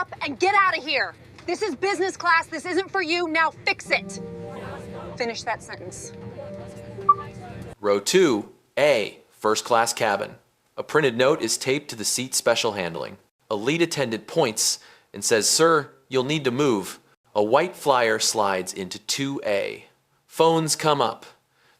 up and get out of here. This is business class. This isn't for you. Now fix it. Finish that sentence. Row 2, A, first class cabin. A printed note is taped to the seat special handling. A lead attendant points and says, "Sir, you'll need to move." A white flyer slides into 2A. Phones come up.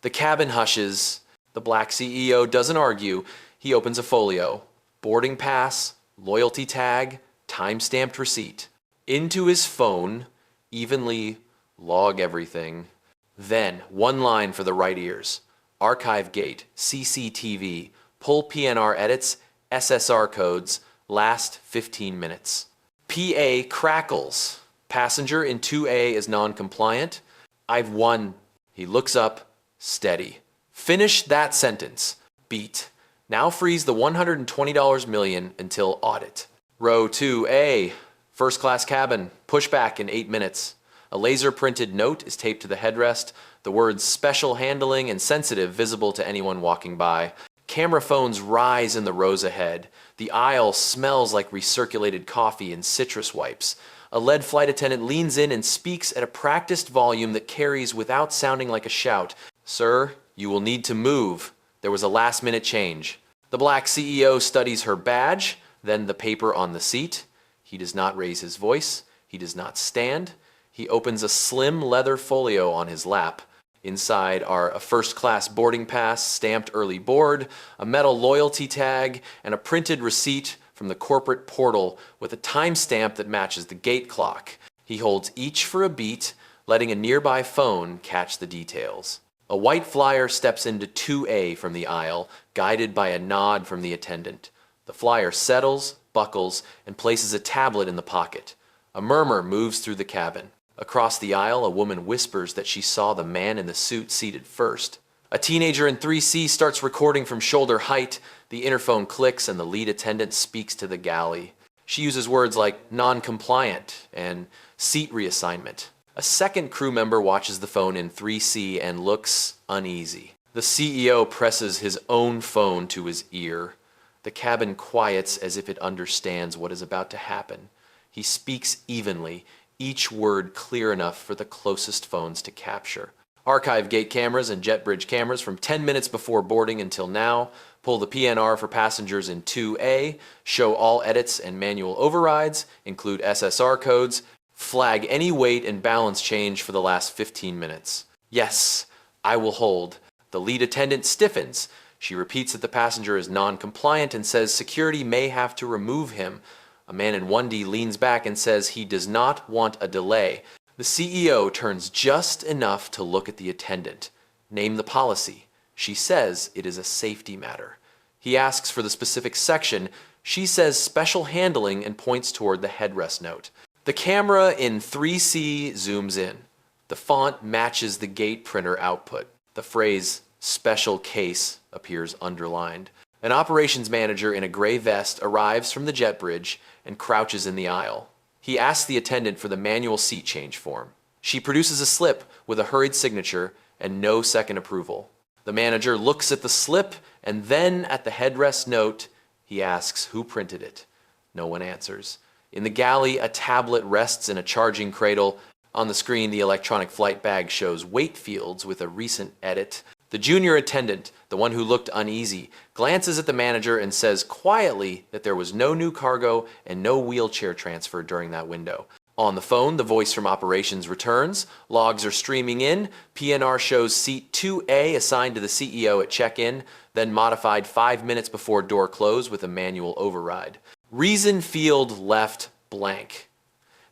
The cabin hushes. The black CEO doesn't argue. He opens a folio. Boarding pass, loyalty tag, time-stamped receipt. Into his phone, evenly log everything. Then, one line for the right ears. Archive gate, CCTV, pull PNR edits, SSR codes, last 15 minutes. PA crackles. Passenger in 2A is non-compliant. I've won. He looks up, steady. Finish that sentence. Beat. Now freeze the $120 million until audit. Row 2A, first class cabin, pushback in 8 minutes. A laser printed note is taped to the headrest, the words special handling and sensitive visible to anyone walking by. Camera phones rise in the rows ahead. The aisle smells like recirculated coffee and citrus wipes. A lead flight attendant leans in and speaks at a practiced volume that carries without sounding like a shout. "Sir, you will need to move. There was a last-minute change." The black CEO studies her badge, then the paper on the seat. He does not raise his voice. He does not stand. He opens a slim leather folio on his lap. Inside are a first-class boarding pass, stamped early board, a metal loyalty tag, and a printed receipt from the corporate portal with a timestamp that matches the gate clock. He holds each for a beat, letting a nearby phone catch the details. A white flyer steps into 2A from the aisle, guided by a nod from the attendant. The flyer settles, buckles, and places a tablet in the pocket. A murmur moves through the cabin. Across the aisle, a woman whispers that she saw the man in the suit seated first. A teenager in 3C starts recording from shoulder height. The interphone clicks and the lead attendant speaks to the galley. She uses words like non-compliant and seat reassignment. A second crew member watches the phone in 3C and looks uneasy. The CEO presses his own phone to his ear. The cabin quiets as if it understands what is about to happen. He speaks evenly, each word clear enough for the closest phones to capture. Archive gate cameras and jet bridge cameras from 10 minutes before boarding until now. Pull the PNR for passengers in 2A. Show all edits and manual overrides. Include SSR codes. Flag any weight and balance change for the last 15 minutes. Yes, I will hold. The lead attendant stiffens. She repeats that the passenger is non-compliant and says security may have to remove him. A man in 1D leans back and says he does not want a delay. The CEO turns just enough to look at the attendant. Name the policy. She says it is a safety matter. He asks for the specific section. She says special handling and points toward the headrest note. The camera in 3C zooms in. The font matches the gate printer output. The phrase special case appears underlined. An operations manager in a gray vest arrives from the jet bridge and crouches in the aisle. He asks the attendant for the manual seat change form. She produces a slip with a hurried signature and no second approval. The manager looks at the slip and then at the headrest note. He asks who printed it. No one answers. In the galley, a tablet rests in a charging cradle. On the screen, the electronic flight bag shows weight fields with a recent edit. The junior attendant, the one who looked uneasy, glances at the manager and says quietly that there was no new cargo and no wheelchair transfer during that window. On the phone, the voice from operations returns. Logs are streaming in. PNR shows seat 2A assigned to the CEO at check-in, then modified 5 minutes before door close with a manual override. Reason field left blank.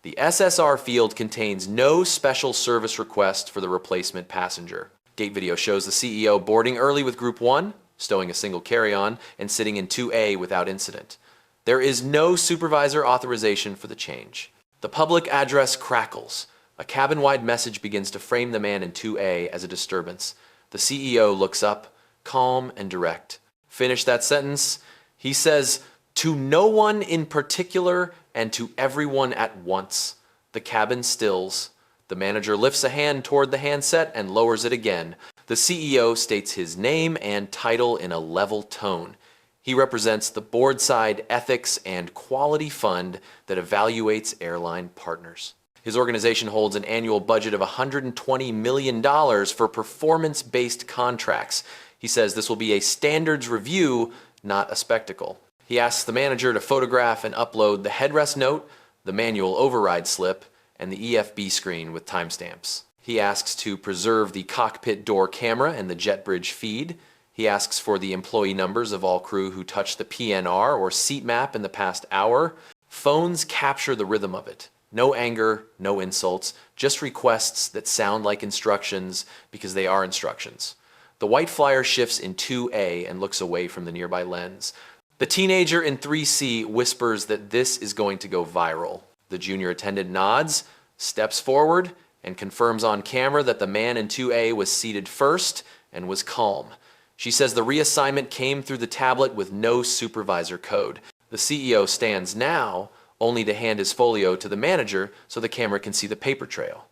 The SSR field contains no special service request for the replacement passenger. Gate video shows the CEO boarding early with Group 1, stowing a single carry-on, and sitting in 2A without incident. There is no supervisor authorization for the change. The public address crackles. A cabin-wide message begins to frame the man in 2A as a disturbance. The CEO looks up, calm and direct. Finish that sentence. He says, "To no one in particular and to everyone at once." The cabin stills. The manager lifts a hand toward the handset and lowers it again. The CEO states his name and title in a level tone. He represents the board-side ethics and quality fund that evaluates airline partners. His organization holds an annual budget of $120 million for performance-based contracts. He says this will be a standards review, not a spectacle. He asks the manager to photograph and upload the headrest note, the manual override slip, and the EFB screen with timestamps. He asks to preserve the cockpit door camera and the jet bridge feed. He asks for the employee numbers of all crew who touched the PNR or seat map in the past hour. Phones capture the rhythm of it. No anger, no insults, just requests that sound like instructions because they are instructions. The white flyer shifts in 2A and looks away from the nearby lens. The teenager in 3C whispers that this is going to go viral. The junior attendant nods, steps forward, and confirms on camera that the man in 2A was seated first and was calm. She says the reassignment came through the tablet with no supervisor code. The CEO stands now, only to hand his folio to the manager so the camera can see the paper trail.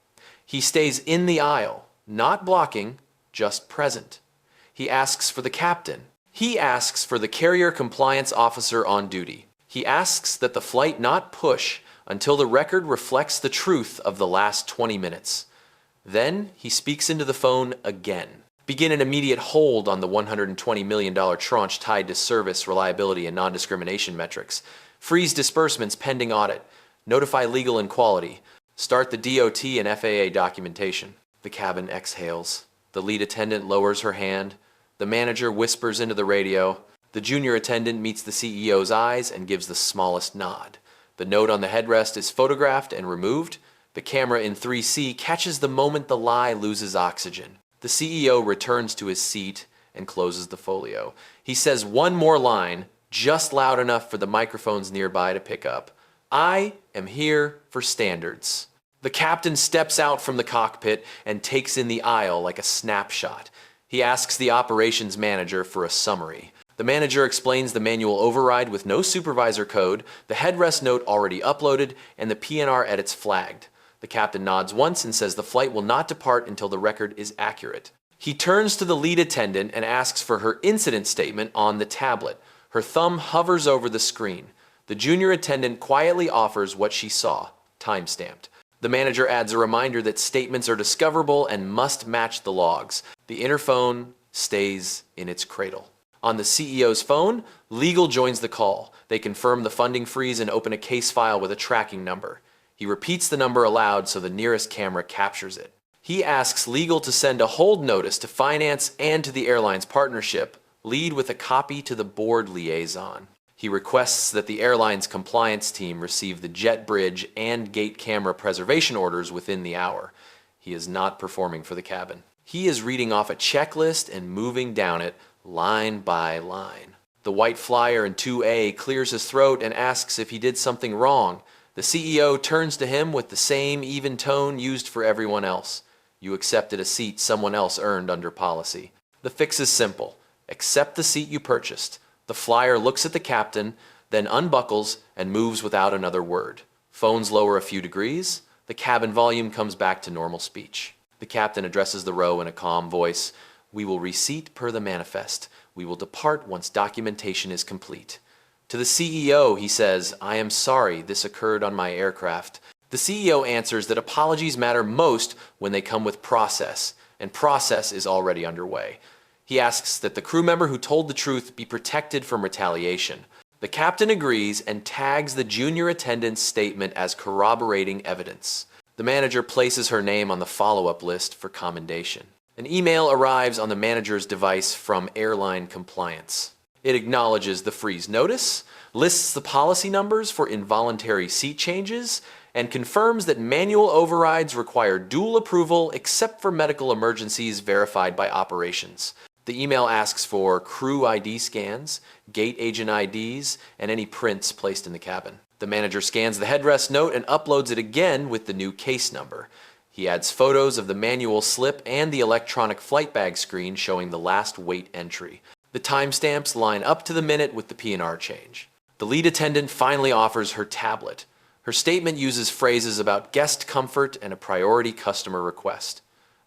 He stays in the aisle, not blocking, just present. He asks for the captain. He asks for the carrier compliance officer on duty. He asks that the flight not push until the record reflects the truth of the last 20 minutes. Then he speaks into the phone again. Begin an immediate hold on the $120 million tranche tied to service, reliability, and non-discrimination metrics. Freeze disbursements pending audit. Notify legal and quality. Start the DOT and FAA documentation. The cabin exhales. The lead attendant lowers her hand. The manager whispers into the radio. The junior attendant meets the CEO's eyes and gives the smallest nod. The note on the headrest is photographed and removed. The camera in 3C catches the moment the lie loses oxygen. The CEO returns to his seat and closes the folio. He says one more line, just loud enough for the microphones nearby to pick up. I am here for standards. The captain steps out from the cockpit and takes in the aisle like a snapshot. He asks the operations manager for a summary. The manager explains the manual override with no supervisor code, the headrest note already uploaded, and the PNR edits flagged. The captain nods once and says the flight will not depart until the record is accurate. He turns to the lead attendant and asks for her incident statement on the tablet. Her thumb hovers over the screen. The junior attendant quietly offers what she saw, time-stamped. The manager adds a reminder that statements are discoverable and must match the logs. The interphone stays in its cradle. On the CEO's phone, legal joins the call. They confirm the funding freeze and open a case file with a tracking number. He repeats the number aloud so the nearest camera captures it. He asks legal to send a hold notice to finance and to the airline's partnership. Lead with a copy to the board liaison. He requests that the airline's compliance team receive the jet bridge and gate camera preservation orders within the hour. He is not performing for the cabin. He is reading off a checklist and moving down it line by line. The white flyer in 2A clears his throat and asks if he did something wrong. The CEO turns to him with the same even tone used for everyone else. You accepted a seat someone else earned under policy. The fix is simple. Accept the seat you purchased. The flyer looks at the captain, then unbuckles and moves without another word. Phones lower a few degrees. The cabin volume comes back to normal speech. The captain addresses the row in a calm voice. We will reseat per the manifest. We will depart once documentation is complete. To the CEO, he says, I am sorry this occurred on my aircraft. The CEO answers that apologies matter most when they come with process, and process is already underway. He asks that the crew member who told the truth be protected from retaliation. The captain agrees and tags the junior attendant's statement as corroborating evidence. The manager places her name on the follow-up list for commendation. An email arrives on the manager's device from Airline Compliance. It acknowledges the freeze notice, lists the policy numbers for involuntary seat changes, and confirms that manual overrides require dual approval except for medical emergencies verified by operations. The email asks for crew ID scans, gate agent IDs, and any prints placed in the cabin. The manager scans the headrest note and uploads it again with the new case number. He adds photos of the manual slip and the electronic flight bag screen showing the last weight entry. The timestamps line up to the minute with the PNR change. The lead attendant finally offers her tablet. Her statement uses phrases about guest comfort and a priority customer request.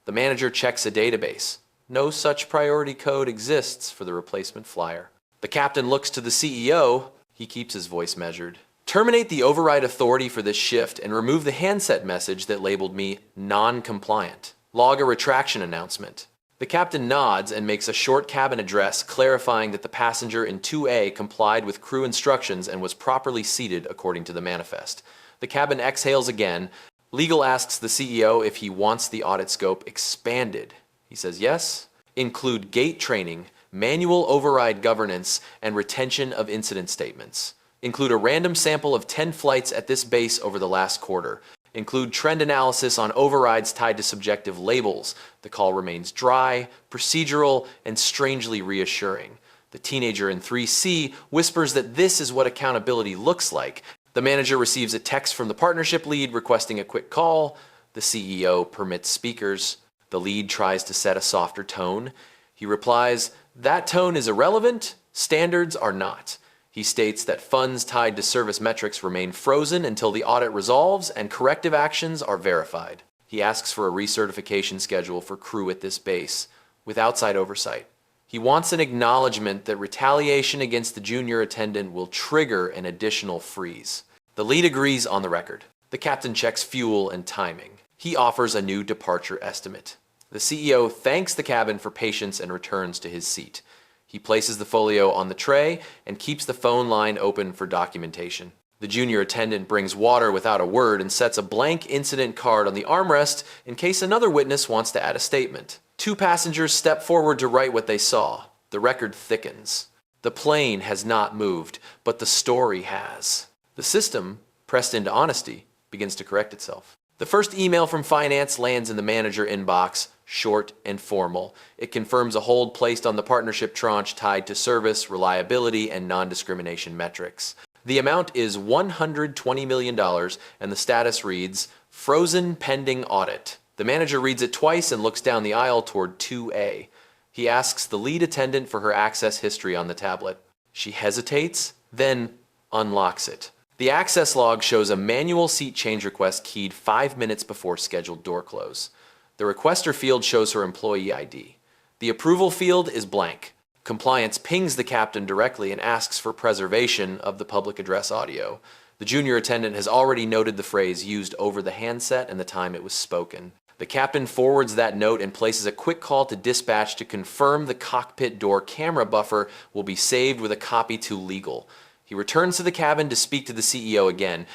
The manager checks a database. No such priority code exists for the replacement flyer. The captain looks to the CEO. He keeps his voice measured. Terminate the override authority for this shift and remove the handset message that labeled me non-compliant. Log a retraction announcement. The captain nods and makes a short cabin address clarifying that the passenger in 2A complied with crew instructions and was properly seated according to the manifest. The cabin exhales again. Legal asks the CEO if he wants the audit scope expanded. He says yes. Include gate training, manual override governance, and retention of incident statements. Include a random sample of 10 flights at this base over the last quarter. Include trend analysis on overrides tied to subjective labels. The call remains dry, procedural, and strangely reassuring. The teenager in 3C whispers that this is what accountability looks like. The manager receives a text from the partnership lead requesting a quick call. The CEO permits speakers. The lead tries to set a softer tone. He replies, "That tone is irrelevant. Standards are not." He states that funds tied to service metrics remain frozen until the audit resolves and corrective actions are verified. He asks for a recertification schedule for crew at this base, with outside oversight. He wants an acknowledgement that retaliation against the junior attendant will trigger an additional freeze. The lead agrees on the record. The captain checks fuel and timing. He offers a new departure estimate. The CEO thanks the cabin for patience and returns to his seat. He places the folio on the tray and keeps the phone line open for documentation. The junior attendant brings water without a word and sets a blank incident card on the armrest in case another witness wants to add a statement. 2 passengers step forward to write what they saw. The record thickens. The plane has not moved, but the story has. The system, pressed into honesty, begins to correct itself. The first email from finance lands in the manager inbox, short and formal. It confirms a hold placed on the partnership tranche tied to service, reliability, and non-discrimination metrics. The amount is $120 million, and the status reads, "Frozen pending audit." The manager reads it twice and looks down the aisle toward 2A. He asks the lead attendant for her access history on the tablet. She hesitates, then unlocks it. The access log shows a manual seat change request keyed 5 minutes before scheduled door close. The requester field shows her employee ID. The approval field is blank. Compliance pings the captain directly and asks for preservation of the public address audio. The junior attendant has already noted the phrase used over the handset and the time it was spoken. The captain forwards that note and places a quick call to dispatch to confirm the cockpit door camera buffer will be saved with a copy to legal. He returns to the cabin to speak to the CEO again.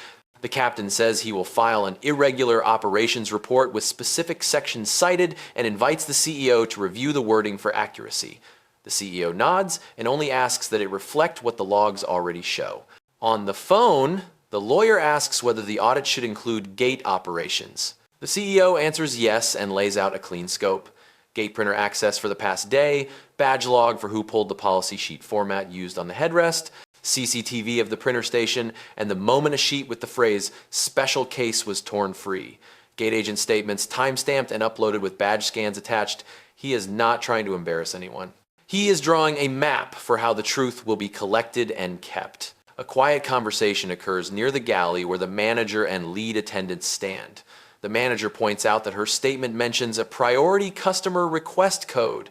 The captain says he will file an irregular operations report with specific sections cited and invites the CEO to review the wording for accuracy. The CEO nods and only asks that it reflect what the logs already show. On the phone, the lawyer asks whether the audit should include gate operations. The CEO answers yes and lays out a clean scope. Gate printer access for the past day, badge log for who pulled the policy sheet format used on the headrest, CCTV of the printer station, and the moment a sheet with the phrase "special case was torn free." Gate agent statements timestamped and uploaded with badge scans attached. He is not trying to embarrass anyone. He is drawing a map for how the truth will be collected and kept. A quiet conversation occurs near the galley where the manager and lead attendants stand. The manager points out that her statement mentions a priority customer request code.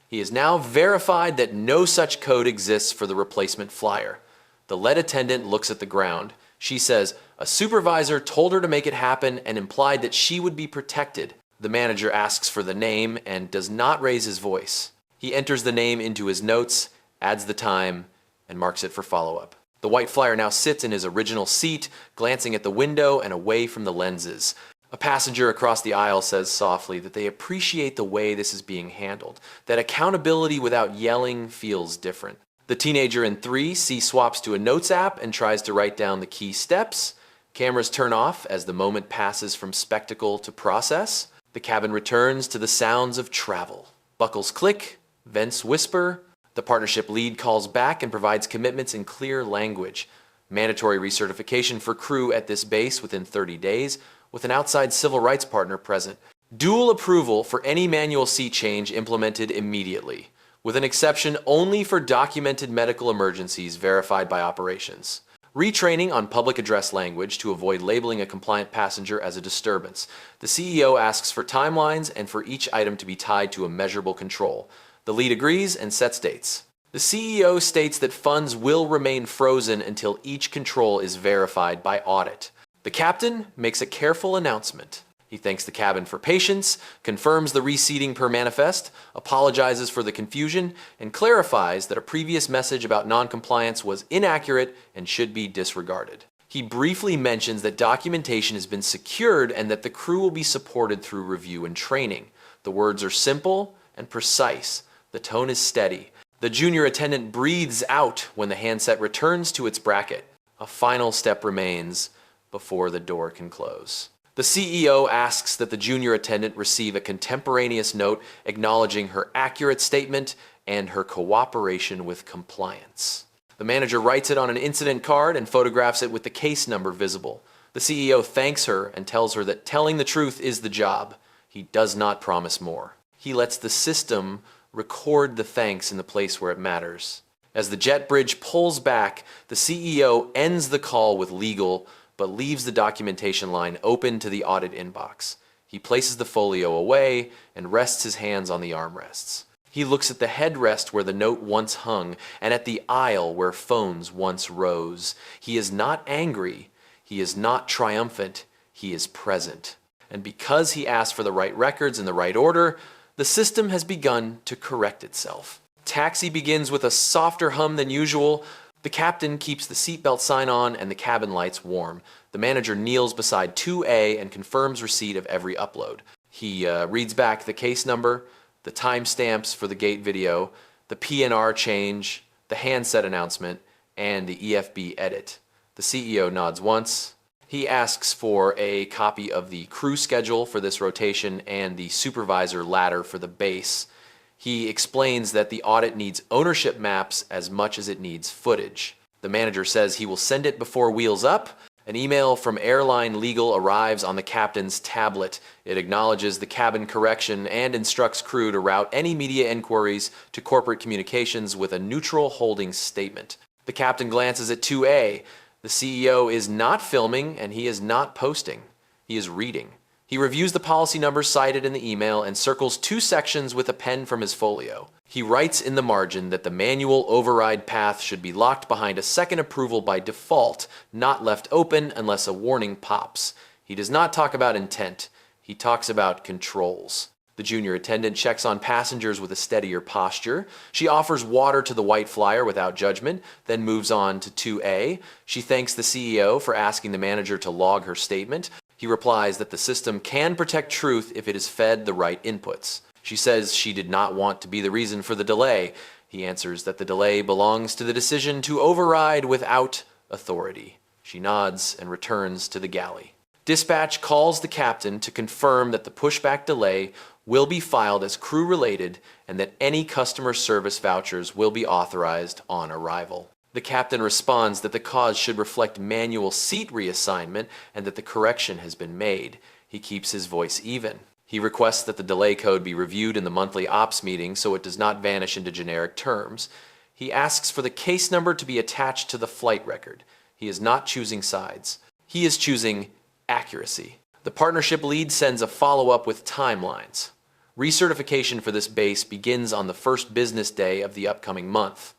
He has now verified that no such code exists for the replacement flyer. The lead attendant looks at the ground. She says a supervisor told her to make it happen and implied that she would be protected. The manager asks for the name and does not raise his voice. He enters the name into his notes, adds the time, and marks it for follow-up. The white flyer now sits in his original seat, glancing at the window and away from the lenses. A passenger across the aisle says softly that they appreciate the way this is being handled, that accountability without yelling feels different. The teenager in 3C swaps to a notes app and tries to write down the key steps. Cameras turn off as the moment passes from spectacle to process. The cabin returns to the sounds of travel. Buckles click, vents whisper. The partnership lead calls back and provides commitments in clear language. Mandatory recertification for crew at this base within 30 days. With an outside civil rights partner present. Dual approval for any manual seat change implemented immediately, with an exception only for documented medical emergencies verified by operations. Retraining on public address language to avoid labeling a compliant passenger as a disturbance. The CEO asks for timelines and for each item to be tied to a measurable control. The lead agrees and sets dates. The CEO states that funds will remain frozen until each control is verified by audit. The captain makes a careful announcement. He thanks the cabin for patience, confirms the reseating per manifest, apologizes for the confusion, and clarifies that a previous message about noncompliance was inaccurate and should be disregarded. He briefly mentions that documentation has been secured and that the crew will be supported through review and training. The words are simple and precise. The tone is steady. The junior attendant breathes out when the handset returns to its bracket. A final step remains before the door can close. The CEO asks that the junior attendant receive a contemporaneous note acknowledging her accurate statement and her cooperation with compliance. The manager writes it on an incident card and photographs it with the case number visible. The CEO thanks her and tells her that telling the truth is the job. He does not promise more. He lets the system record the thanks in the place where it matters. As the jet bridge pulls back, the CEO ends the call with legal, but leaves the documentation line open to the audit inbox. He places the folio away and rests his hands on the armrests. He looks at the headrest where the note once hung and at the aisle where phones once rose. He is not angry. He is not triumphant. He is present. And because he asked for the right records in the right order, the system has begun to correct itself. Taxi begins with a softer hum than usual. The captain keeps the seatbelt sign on and the cabin lights warm. The manager kneels beside 2A and confirms receipt of every upload. He reads back the case number, the timestamps for the gate video, the PNR change, the handset announcement, and the EFB edit. The CEO nods once. He asks for a copy of the crew schedule for this rotation and the supervisor ladder for the base. He explains that the audit needs ownership maps as much as it needs footage. The manager says he will send it before wheels up. An email from Airline Legal arrives on the captain's tablet. It acknowledges the cabin correction and instructs crew to route any media inquiries to corporate communications with a neutral holding statement. The captain glances at 2A. The CEO is not filming and he is not posting. He is reading. He reviews the policy numbers cited in the email and circles 2 sections with a pen from his folio. He writes in the margin that the manual override path should be locked behind a second approval by default, not left open unless a warning pops. He does not talk about intent. He talks about controls. The junior attendant checks on passengers with a steadier posture. She offers water to the white flyer without judgment, then moves on to 2A. She thanks the CEO for asking the manager to log her statement. He replies that the system can protect truth if it is fed the right inputs. She says she did not want to be the reason for the delay. He answers that the delay belongs to the decision to override without authority. She nods and returns to the galley. Dispatch calls the captain to confirm that the pushback delay will be filed as crew-related and that any customer service vouchers will be authorized on arrival. The captain responds that the cause should reflect manual seat reassignment and that the correction has been made. He keeps his voice even. He requests that the delay code be reviewed in the monthly ops meeting so it does not vanish into generic terms. He asks for the case number to be attached to the flight record. He is not choosing sides. He is choosing accuracy. The partnership lead sends a follow-up with timelines. Recertification for this base begins on the first business day of the upcoming month.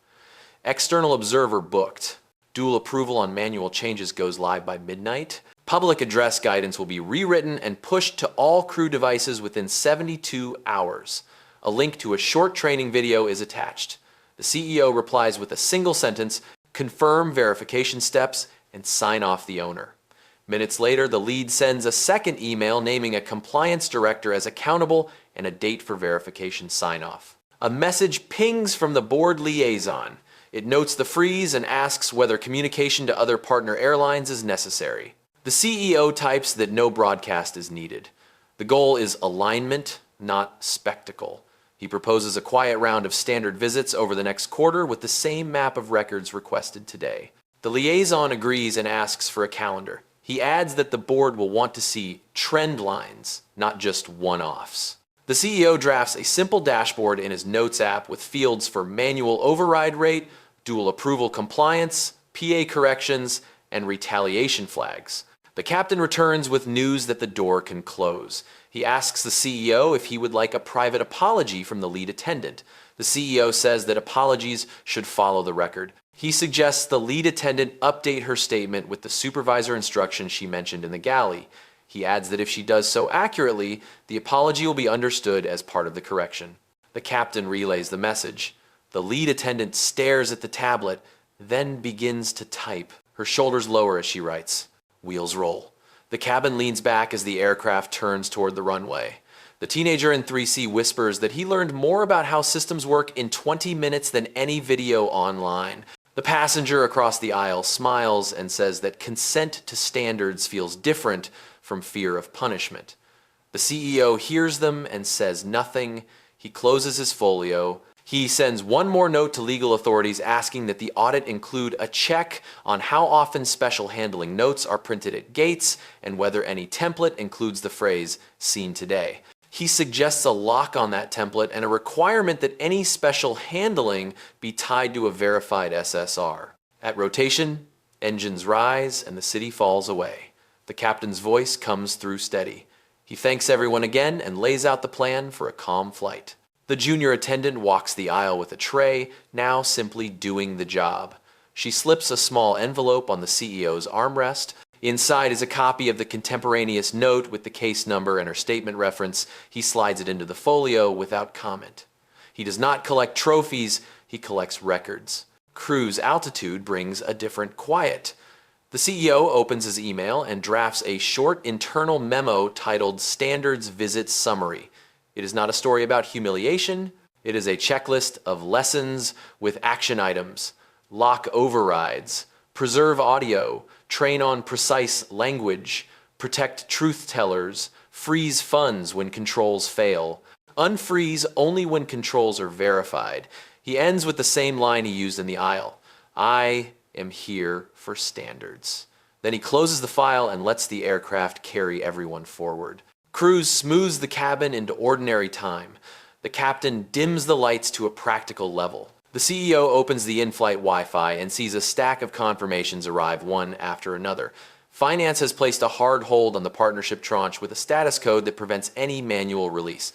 External observer booked. Dual approval on manual changes goes live by midnight. Public address guidance will be rewritten and pushed to all crew devices within 72 hours. A link to a short training video is attached. The CEO replies with a single sentence, confirm verification steps, and sign off the owner. Minutes later, the lead sends a second email naming a compliance director as accountable and a date for verification sign-off. A message pings from the board liaison. It notes the freeze and asks whether communication to other partner airlines is necessary. The CEO types that no broadcast is needed. The goal is alignment, not spectacle. He proposes a quiet round of standard visits over the next quarter with the same map of records requested today. The liaison agrees and asks for a calendar. He adds that the board will want to see trend lines, not just one-offs. The CEO drafts a simple dashboard in his Notes app with fields for manual override rate, dual approval compliance, PA corrections, and retaliation flags. The The captain returns with news that the door can close. He asks the CEO if he would like a private apology from the lead attendant. The CEO says that apologies should follow the record. He suggests the lead attendant update her statement with the supervisor instructions she mentioned in the galley. He adds that if she does so accurately, the apology will be understood as part of the correction. The captain relays the message. The lead attendant stares at the tablet, then begins to type. Her shoulders lower as she writes. Wheels roll. The cabin leans back as the aircraft turns toward the runway. The teenager in 3C whispers that he learned more about how systems work in 20 minutes than any video online. The passenger across the aisle smiles and says that consent to standards feels different from fear of punishment. The CEO hears them and says nothing. He closes his folio. He sends one more note to legal authorities asking that the audit include a check on how often special handling notes are printed at gates and whether any template includes the phrase "seen today." He suggests a lock on that template and a requirement that any special handling be tied to a verified SSR. At rotation, engines rise and the city falls away. The captain's voice comes through steady. He thanks everyone again and lays out the plan for a calm flight. The junior attendant walks the aisle with a tray, now simply doing the job. She slips a small envelope on the CEO's armrest. Inside is a copy of the contemporaneous note with the case number and her statement reference. He slides it into the folio without comment. He does not collect trophies, he collects records. Cruise altitude brings a different quiet. The CEO opens his email and drafts a short internal memo titled Standards Visit Summary. It is not a story about humiliation. It is a checklist of lessons with action items. Lock overrides. Preserve audio. Train on precise language. Protect truth tellers. Freeze funds when controls fail. Unfreeze only when controls are verified. He ends with the same line he used in the aisle. I am here for standards. Then he closes the file and lets the aircraft carry everyone forward. Cruise smooths the cabin into ordinary time. The captain dims the lights to a practical level. The CEO opens the in-flight Wi-Fi and sees a stack of confirmations arrive one after another. Finance has placed a hard hold on the partnership tranche with a status code that prevents any manual release.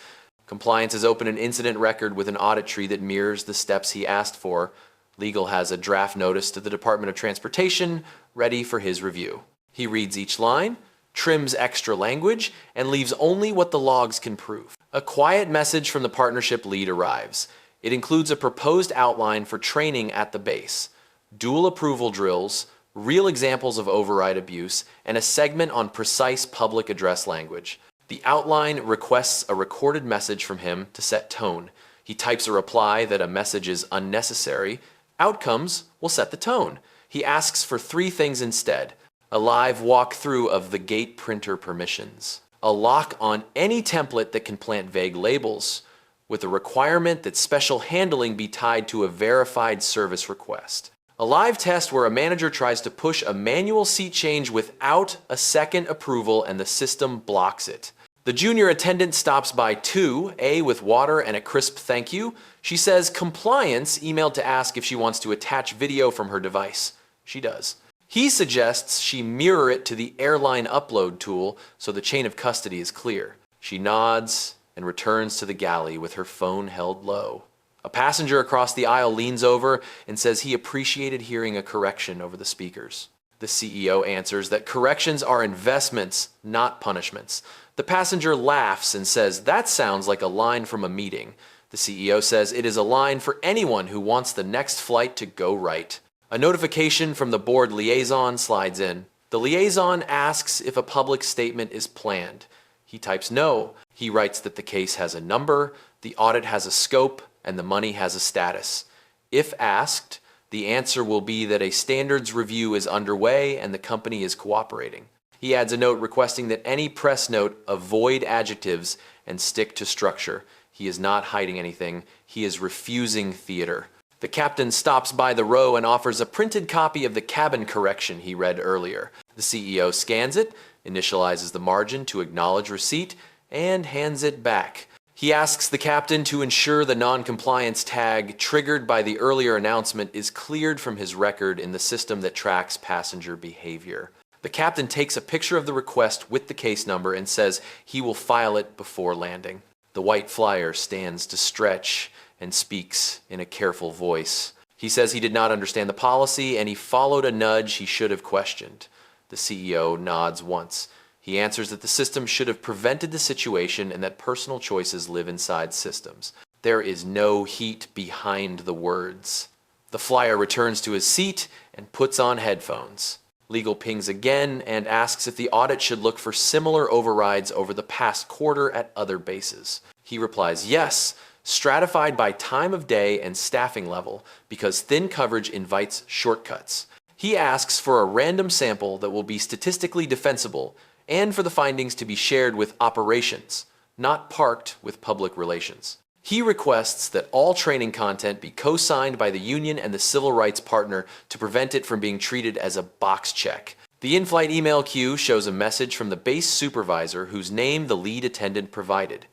Compliance has opened an incident record with an audit tree that mirrors the steps he asked for. Legal has a draft notice to the Department of Transportation ready for his review. He reads each line, trims extra language, and leaves only what the logs can prove. A quiet message from the partnership lead arrives. It includes a proposed outline for training at the base, dual approval drills, real examples of override abuse, and a segment on precise public address language. The outline requests a recorded message from him to set tone. He types a reply that a message is unnecessary. Outcomes will set the tone. He asks for three things instead. A live walkthrough of the gate printer permissions. A lock on any template that can plant vague labels, with a requirement that special handling be tied to a verified service request. A live test where a manager tries to push a manual seat change without a second approval and the system blocks it. The junior attendant stops by too, A with water and a crisp thank you. She says compliance emailed to ask if she wants to attach video from her device. She does. He suggests she mirror it to the Airline upload tool so the chain of custody is clear. She nods and returns to the galley with her phone held low. A passenger across the aisle leans over and says he appreciated hearing a correction over the speakers. The CEO answers that corrections are investments, not punishments. The passenger laughs and says that sounds like a line from a meeting. The CEO says it is a line for anyone who wants the next flight to go right. A notification from the board liaison slides in. The liaison asks if a public statement is planned. He types no. He writes that the case has a number, the audit has a scope, and the money has a status. If asked, the answer will be that a standards review is underway and the company is cooperating. He adds a note requesting that any press note avoid adjectives and stick to structure. He is not hiding anything. He is refusing theater. The captain stops by the row and offers a printed copy of the cabin correction he read earlier. The CEO scans it, initializes the margin to acknowledge receipt, and hands it back. He asks the captain to ensure the non-compliance tag triggered by the earlier announcement is cleared from his record in the system that tracks passenger behavior. The captain takes a picture of the request with the case number and says he will file it before landing. The white flyer stands to stretch and speaks in a careful voice. He says he did not understand the policy and he followed a nudge he should have questioned. The CEO nods once. He answers that the system should have prevented the situation and that personal choices live inside systems. There is no heat behind the words. The flyer returns to his seat and puts on headphones. Legal pings again and asks if the audit should look for similar overrides over the past quarter at other bases. He replies yes, stratified by time of day and staffing level, because thin coverage invites shortcuts. He asks for a random sample that will be statistically defensible and for the findings to be shared with operations, not parked with public relations. He requests that all training content be co-signed by the union and the civil rights partner to prevent it from being treated as a box check. The in-flight email queue shows a message from the base supervisor whose name the lead attendant provided.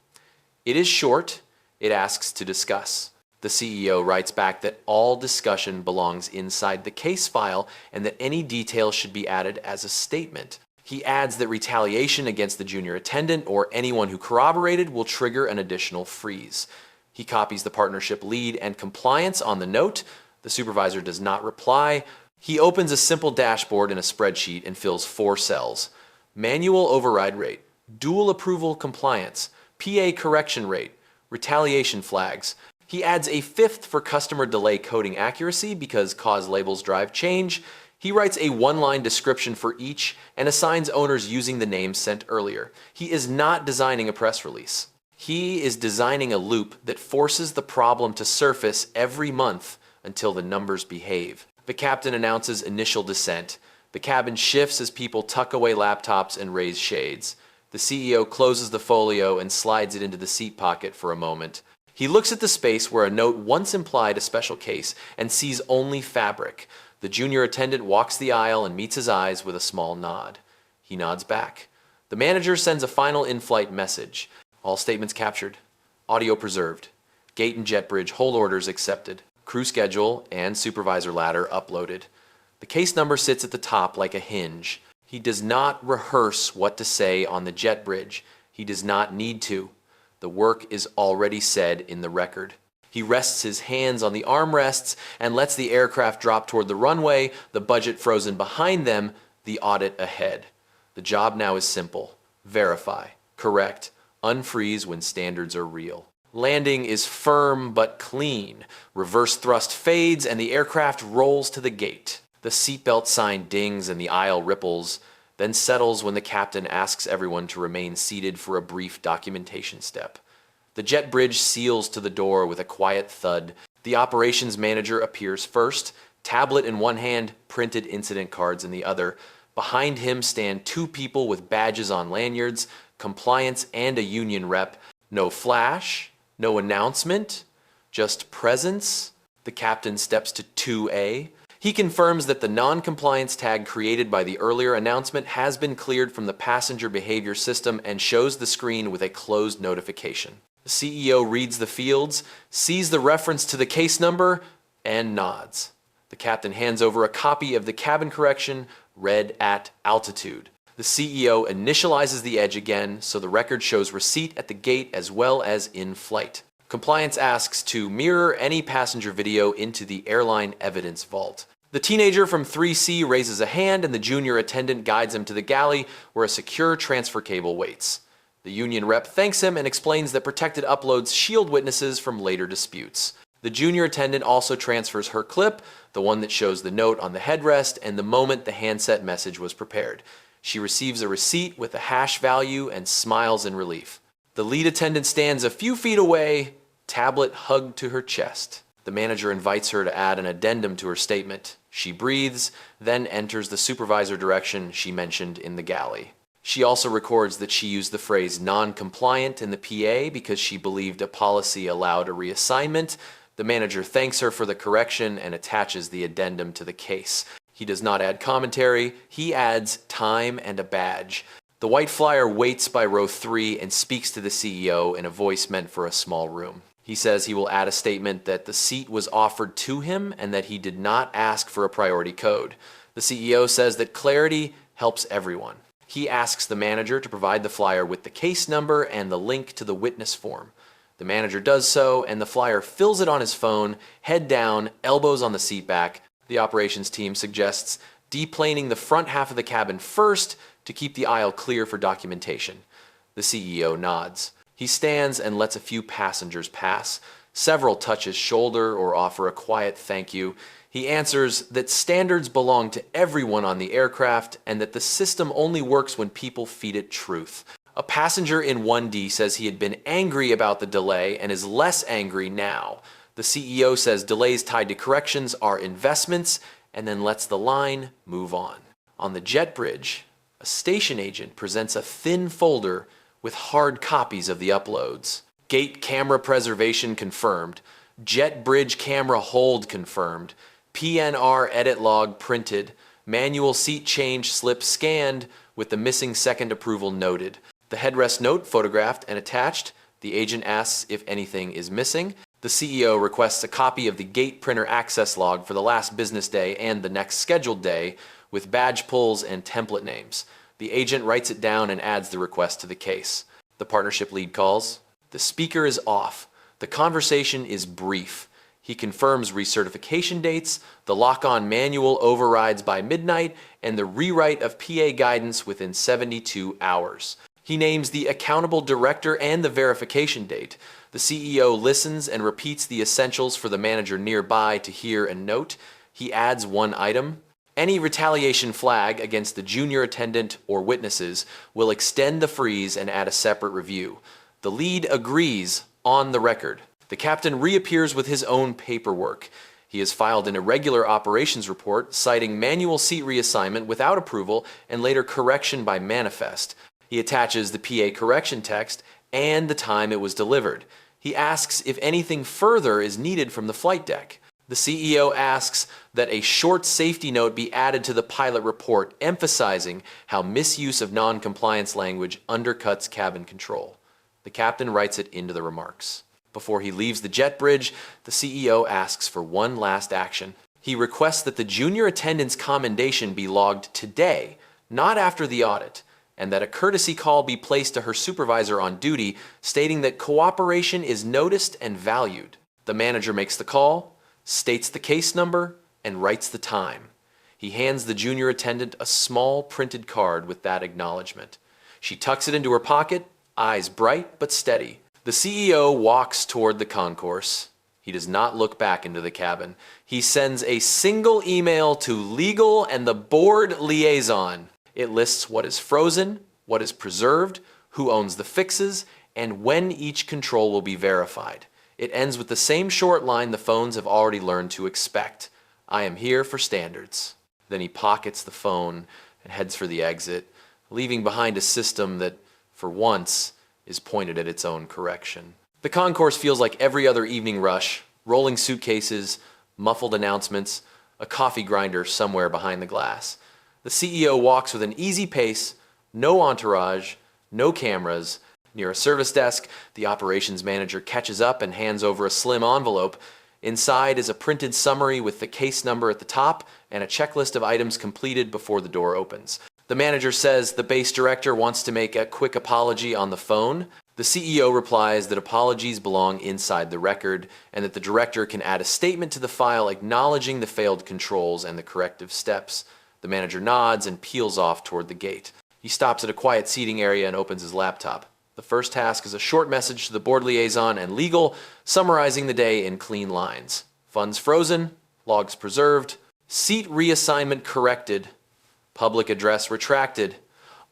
It is short. It asks to discuss. The CEO writes back that all discussion belongs inside the case file and that any details should be added as a statement. He adds that retaliation against the junior attendant or anyone who corroborated will trigger an additional freeze. He copies the partnership lead and compliance on the note. The supervisor does not reply. He opens a simple dashboard in a spreadsheet and fills 4 cells. Manual override rate, dual approval compliance, PA correction rate, retaliation flags. He adds a 5th for customer delay coding accuracy because cause labels drive change. He writes a 1-line description for each and assigns owners using the names sent earlier. He is not designing a press release. He is designing a loop that forces the problem to surface every month until the numbers behave. The captain announces initial descent. The cabin shifts as people tuck away laptops and raise shades. The CEO closes the folio and slides it into the seat pocket for a moment. He looks at the space where a note once implied a special case and sees only fabric. The junior attendant walks the aisle and meets his eyes with a small nod. He nods back. The manager sends a final in-flight message. All statements captured. Audio preserved. Gate and jet bridge hold orders accepted. Crew schedule and supervisor ladder uploaded. The case number sits at the top like a hinge. He does not rehearse what to say on the jet bridge. He does not need to. The work is already said in the record. He rests his hands on the armrests and lets the aircraft drop toward the runway, the budget frozen behind them, the audit ahead. The job now is simple. Verify, correct, unfreeze when standards are real. Landing is firm but clean. Reverse thrust fades and the aircraft rolls to the gate. The seatbelt sign dings and the aisle ripples, then settles when the captain asks everyone to remain seated for a brief documentation step. The jet bridge seals to the door with a quiet thud. The operations manager appears first, tablet in one hand, printed incident cards in the other. Behind him stand 2 people with badges on lanyards, compliance and a union rep. No flash, no announcement, just presence. The captain steps to 2A. He confirms that the non-compliance tag created by the earlier announcement has been cleared from the passenger behavior system and shows the screen with a closed notification. The CEO reads the fields, sees the reference to the case number, and nods. The captain hands over a copy of the cabin correction, read at altitude. The CEO initializes the edge again, so the record shows receipt at the gate as well as in flight. Compliance asks to mirror any passenger video into the airline evidence vault. The teenager from 3C raises a hand and the junior attendant guides him to the galley where a secure transfer cable waits. The union rep thanks him and explains that protected uploads shield witnesses from later disputes. The junior attendant also transfers her clip, the one that shows the note on the headrest and the moment the handset message was prepared. She receives a receipt with a hash value and smiles in relief. The lead attendant stands a few feet away, tablet hugged to her chest. The manager invites her to add an addendum to her statement. She breathes, then enters the supervisor direction she mentioned in the galley. She also records that she used the phrase non-compliant in the PA because she believed a policy allowed a reassignment. The manager thanks her for the correction and attaches the addendum to the case. He does not add commentary, he adds time and a badge. The white flyer waits by row 3 and speaks to the CEO in a voice meant for a small room. He says he will add a statement that the seat was offered to him and that he did not ask for a priority code. The CEO says that clarity helps everyone. He asks the manager to provide the flyer with the case number and the link to the witness form. The manager does so, and the flyer fills it on his phone, head down, elbows on the seat back. The operations team suggests deplaning the front half of the cabin first to keep the aisle clear for documentation. The CEO nods. He stands and lets a few passengers pass. Several touch his shoulder or offer a quiet thank you. He answers that standards belong to everyone on the aircraft and that the system only works when people feed it truth. A passenger in 1D says he had been angry about the delay and is less angry now. The CEO says delays tied to corrections are investments and then lets the line move on. On the jet bridge, a station agent presents a thin folder with hard copies of the uploads. Gate camera preservation confirmed. Jet bridge camera hold confirmed. PNR edit log printed. Manual seat change slip scanned with the missing second approval noted. The headrest note photographed and attached. The agent asks if anything is missing. The CEO requests a copy of the gate printer access log for the last business day and the next scheduled day with badge pulls and template names. The agent writes it down and adds the request to the case. The partnership lead calls. The speaker is off. The conversation is brief. He confirms recertification dates, the lock-on manual overrides by midnight, and the rewrite of PA guidance within 72 hours. He names the accountable director and the verification date. The CEO listens and repeats the essentials for the manager nearby to hear and note. He adds one item. Any retaliation flag against the junior attendant or witnesses will extend the freeze and add a separate review. The lead agrees on the record. The captain reappears with his own paperwork. He has filed an irregular operations report citing manual seat reassignment without approval and later correction by manifest. He attaches the PA correction text and the time it was delivered. He asks if anything further is needed from the flight deck. The CEO asks that a short safety note be added to the pilot report, emphasizing how misuse of non-compliance language undercuts cabin control. The captain writes it into the remarks. Before he leaves the jet bridge, the CEO asks for one last action. He requests that the junior attendant's commendation be logged today, not after the audit, and that a courtesy call be placed to her supervisor on duty, stating that cooperation is noticed and valued. The manager makes the call, states the case number, and writes the time. He hands the junior attendant a small printed card with that acknowledgement. She tucks it into her pocket, eyes bright but steady. The CEO walks toward the concourse. He does not look back into the cabin. He sends a single email to legal and the board liaison. It lists what is frozen, what is preserved, who owns the fixes, and when each control will be verified. It ends with the same short line the phones have already learned to expect. I am here for standards. Then he pockets the phone and heads for the exit, leaving behind a system that, for once, is pointed at its own correction. The concourse feels like every other evening rush, rolling suitcases, muffled announcements, a coffee grinder somewhere behind the glass. The CEO walks with an easy pace, no entourage, no cameras. Near a service desk, the operations manager catches up and hands over a slim envelope. Inside is a printed summary with the case number at the top and a checklist of items completed before the door opens. The manager says the base director wants to make a quick apology on the phone. The CEO replies that apologies belong inside the record and that the director can add a statement to the file acknowledging the failed controls and the corrective steps. The manager nods and peels off toward the gate. He stops at a quiet seating area and opens his laptop. The first task is a short message to the board liaison and legal, summarizing the day in clean lines. Funds frozen, logs preserved, seat reassignment corrected, public address retracted,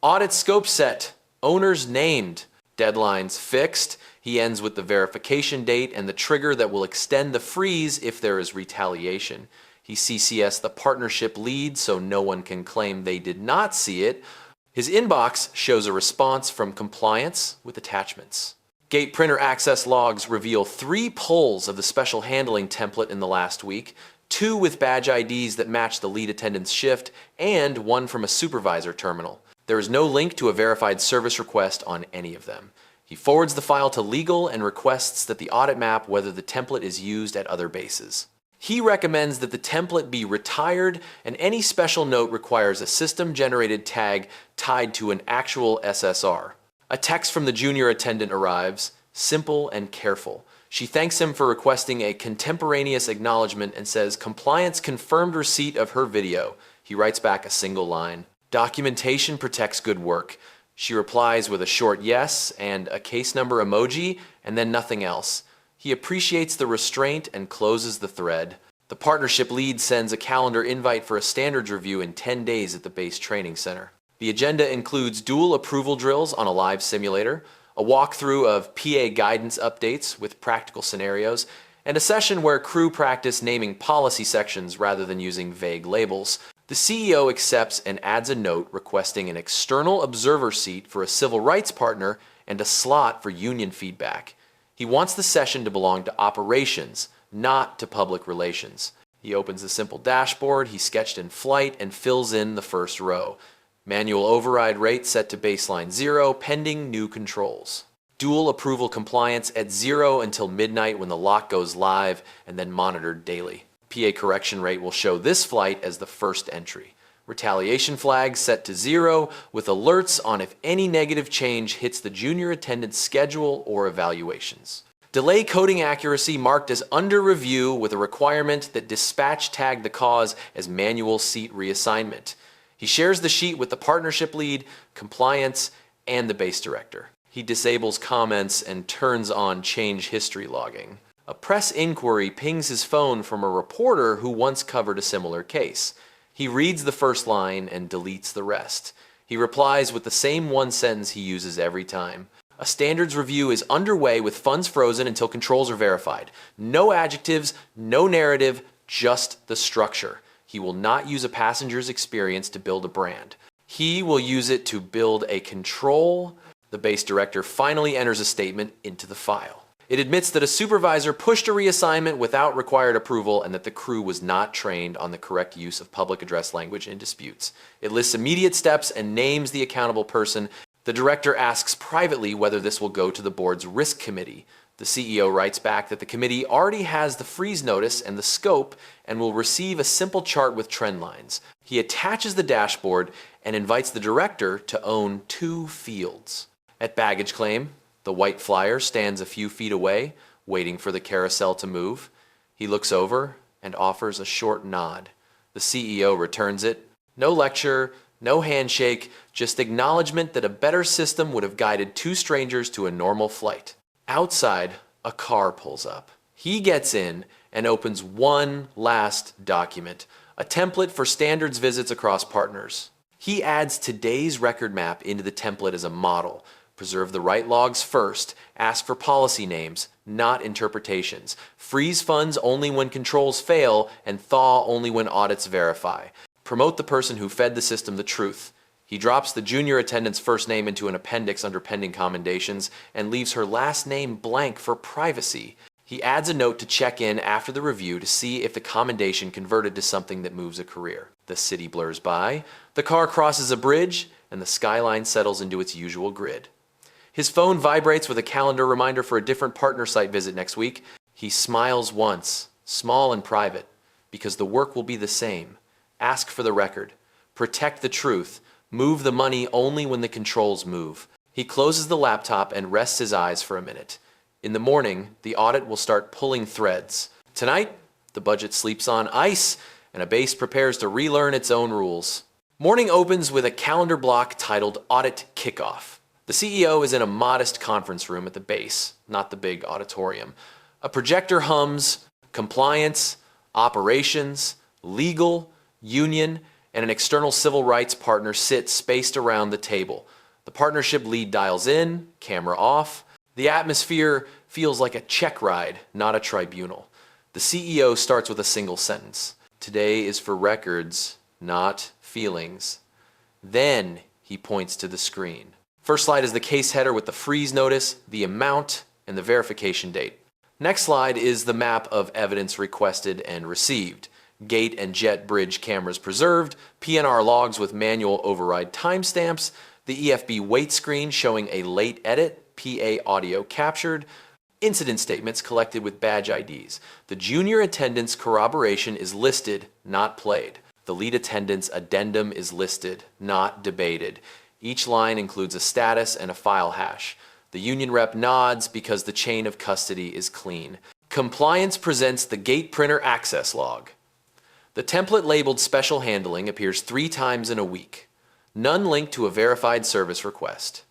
audit scope set, owners named, deadlines fixed. He ends with the verification date and the trigger that will extend the freeze if there is retaliation. He CCS the partnership lead so no one can claim they did not see it. His inbox shows a response from compliance with attachments. Gate printer access logs reveal 3 pulls of the special handling template in the last week, 2 with badge IDs that match the lead attendant's shift, and 1 from a supervisor terminal. There is no link to a verified service request on any of them. He forwards the file to legal and requests that the audit map whether the template is used at other bases. He recommends that the template be retired and any special note requires a system-generated tag tied to an actual SSR. A text from the junior attendant arrives, simple and careful. She thanks him for requesting a contemporaneous acknowledgement and says compliance confirmed receipt of her video. He writes back a single line. Documentation protects good work. She replies with a short yes and a case number emoji and then nothing else. He appreciates the restraint and closes the thread. The partnership lead sends a calendar invite for a standards review in 10 days at the base training center. The agenda includes dual approval drills on a live simulator, a walkthrough of PA guidance updates with practical scenarios, and a session where crew practice naming policy sections rather than using vague labels. The CEO accepts and adds a note requesting an external observer seat for a civil rights partner and a slot for union feedback. He wants the session to belong to operations, not to public relations. He opens the simple dashboard he sketched in flight and fills in the first row. Manual override rate set to baseline 0, pending new controls. Dual approval compliance at 0 until midnight when the lock goes live and then monitored daily. PA correction rate will show this flight as the first entry. Retaliation flags set to 0 with alerts on if any negative change hits the junior attendant's schedule or evaluations. Delay coding accuracy marked as under review with a requirement that dispatch tag the cause as manual seat reassignment. He shares the sheet with the partnership lead, compliance, and the base director. He disables comments and turns on change history logging. A press inquiry pings his phone from a reporter who once covered a similar case. He reads the first line and deletes the rest. He replies with the same one sentence he uses every time. A standards review is underway with funds frozen until controls are verified. No adjectives, no narrative, just the structure. He will not use a passenger's experience to build a brand. He will use it to build a control. The base director finally enters a statement into the file. It admits that a supervisor pushed a reassignment without required approval and that the crew was not trained on the correct use of public address language in disputes. It lists immediate steps and names the accountable person. The director asks privately whether this will go to the board's risk committee. The CEO writes back that the committee already has the freeze notice and the scope and will receive a simple chart with trend lines. He attaches the dashboard and invites the director to own 2 fields. At baggage claim, the white flyer stands a few feet away, waiting for the carousel to move. He looks over and offers a short nod. The CEO returns it. No lecture, no handshake, just acknowledgement that a better system would have guided 2 strangers to a normal flight. Outside, a car pulls up. He gets in and opens one last document, a template for standards visits across partners. He adds today's record map into the template as a model. Preserve the right logs first, ask for policy names, not interpretations. Freeze funds only when controls fail, and thaw only when audits verify. Promote the person who fed the system the truth. He drops the junior attendant's first name into an appendix under pending commendations and leaves her last name blank for privacy. He adds a note to check in after the review to see if the commendation converted to something that moves a career. The city blurs by, the car crosses a bridge, and the skyline settles into its usual grid. His phone vibrates with a calendar reminder for a different partner site visit next week. He smiles once, small and private, because the work will be the same. Ask for the record. Protect the truth. Move the money only when the controls move. He closes the laptop and rests his eyes for a minute. In the morning, the audit will start pulling threads. Tonight, the budget sleeps on ice, and a base prepares to relearn its own rules. Morning opens with a calendar block titled Audit Kickoff. The CEO is in a modest conference room at the base, not the big auditorium. A projector hums, compliance, operations, legal, union, and an external civil rights partner sit spaced around the table. The partnership lead dials in, camera off. The atmosphere feels like a check ride, not a tribunal. The CEO starts with a single sentence. Today is for records, not feelings. Then he points to the screen. First slide is the case header with the freeze notice, the amount, and the verification date. Next slide is the map of evidence requested and received. Gate and jet bridge cameras preserved, PNR logs with manual override timestamps, the EFB wait screen showing a late edit, PA audio captured, Incident statements collected with badge IDs. The junior attendant's corroboration is listed, not played. The lead attendant's addendum is listed, not debated. Each line includes a status and a file hash. The union rep nods because the chain of custody is clean. Compliance presents the gate printer access log. The template labeled special handling appears 3 times in a week. None linked to a verified service request.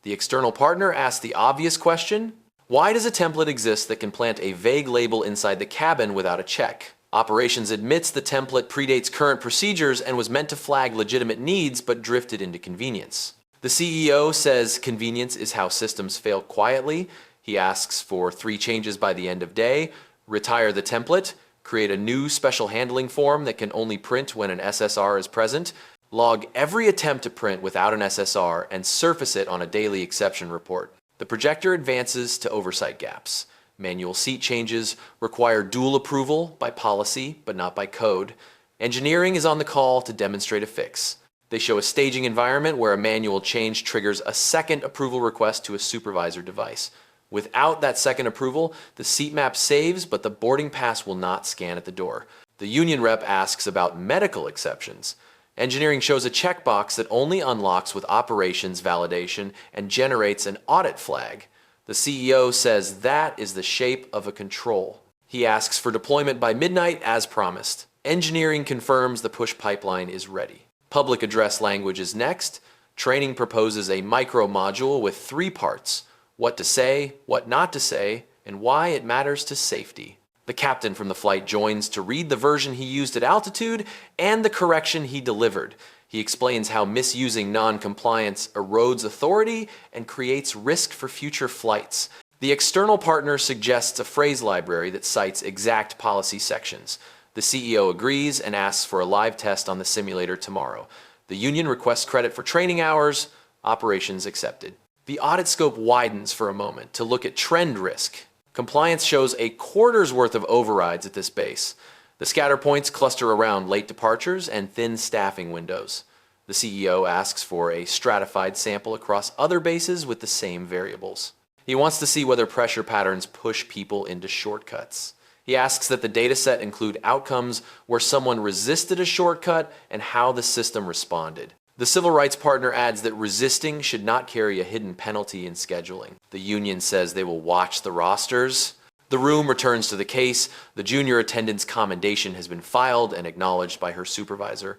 The external partner asks the obvious question: why does a template exist that can plant a vague label inside the cabin without a check? Operations admits the template predates current procedures and was meant to flag legitimate needs but drifted into convenience. The CEO says convenience is how systems fail quietly. He asks for 3 changes by the end of day: retire the template, create a new special handling form that can only print when an SSR is present, log every attempt to print without an SSR, and surface it on a daily exception report. The projector advances to oversight gaps. Manual seat changes require dual approval by policy, but not by code. Engineering is on the call to demonstrate a fix. They show a staging environment where a manual change triggers a second approval request to a supervisor device. Without that second approval, the seat map saves, but the boarding pass will not scan at the door. The union rep asks about medical exceptions. Engineering shows a checkbox that only unlocks with operations validation and generates an audit flag. The CEO says that is the shape of a control. He asks for deployment by midnight as promised. Engineering confirms the push pipeline is ready. Public address language is next. Training proposes a micro module with 3 parts: what to say, what not to say, and why it matters to safety. The captain from the flight joins to read the version he used at altitude and the correction he delivered. He explains how misusing non-compliance erodes authority and creates risk for future flights. The external partner suggests a phrase library that cites exact policy sections. The CEO agrees and asks for a live test on the simulator tomorrow. The union requests credit for training hours. Operations accepted. The audit scope widens for a moment to look at trend risk. Compliance shows a quarter's worth of overrides at this base. The scatter points cluster around late departures and thin staffing windows. The CEO asks for a stratified sample across other bases with the same variables. He wants to see whether pressure patterns push people into shortcuts. He asks that the dataset include outcomes where someone resisted a shortcut and how the system responded. The civil rights partner adds that resisting should not carry a hidden penalty in scheduling. The union says they will watch the rosters. The room returns to the case. The junior attendant's commendation has been filed and acknowledged by her supervisor.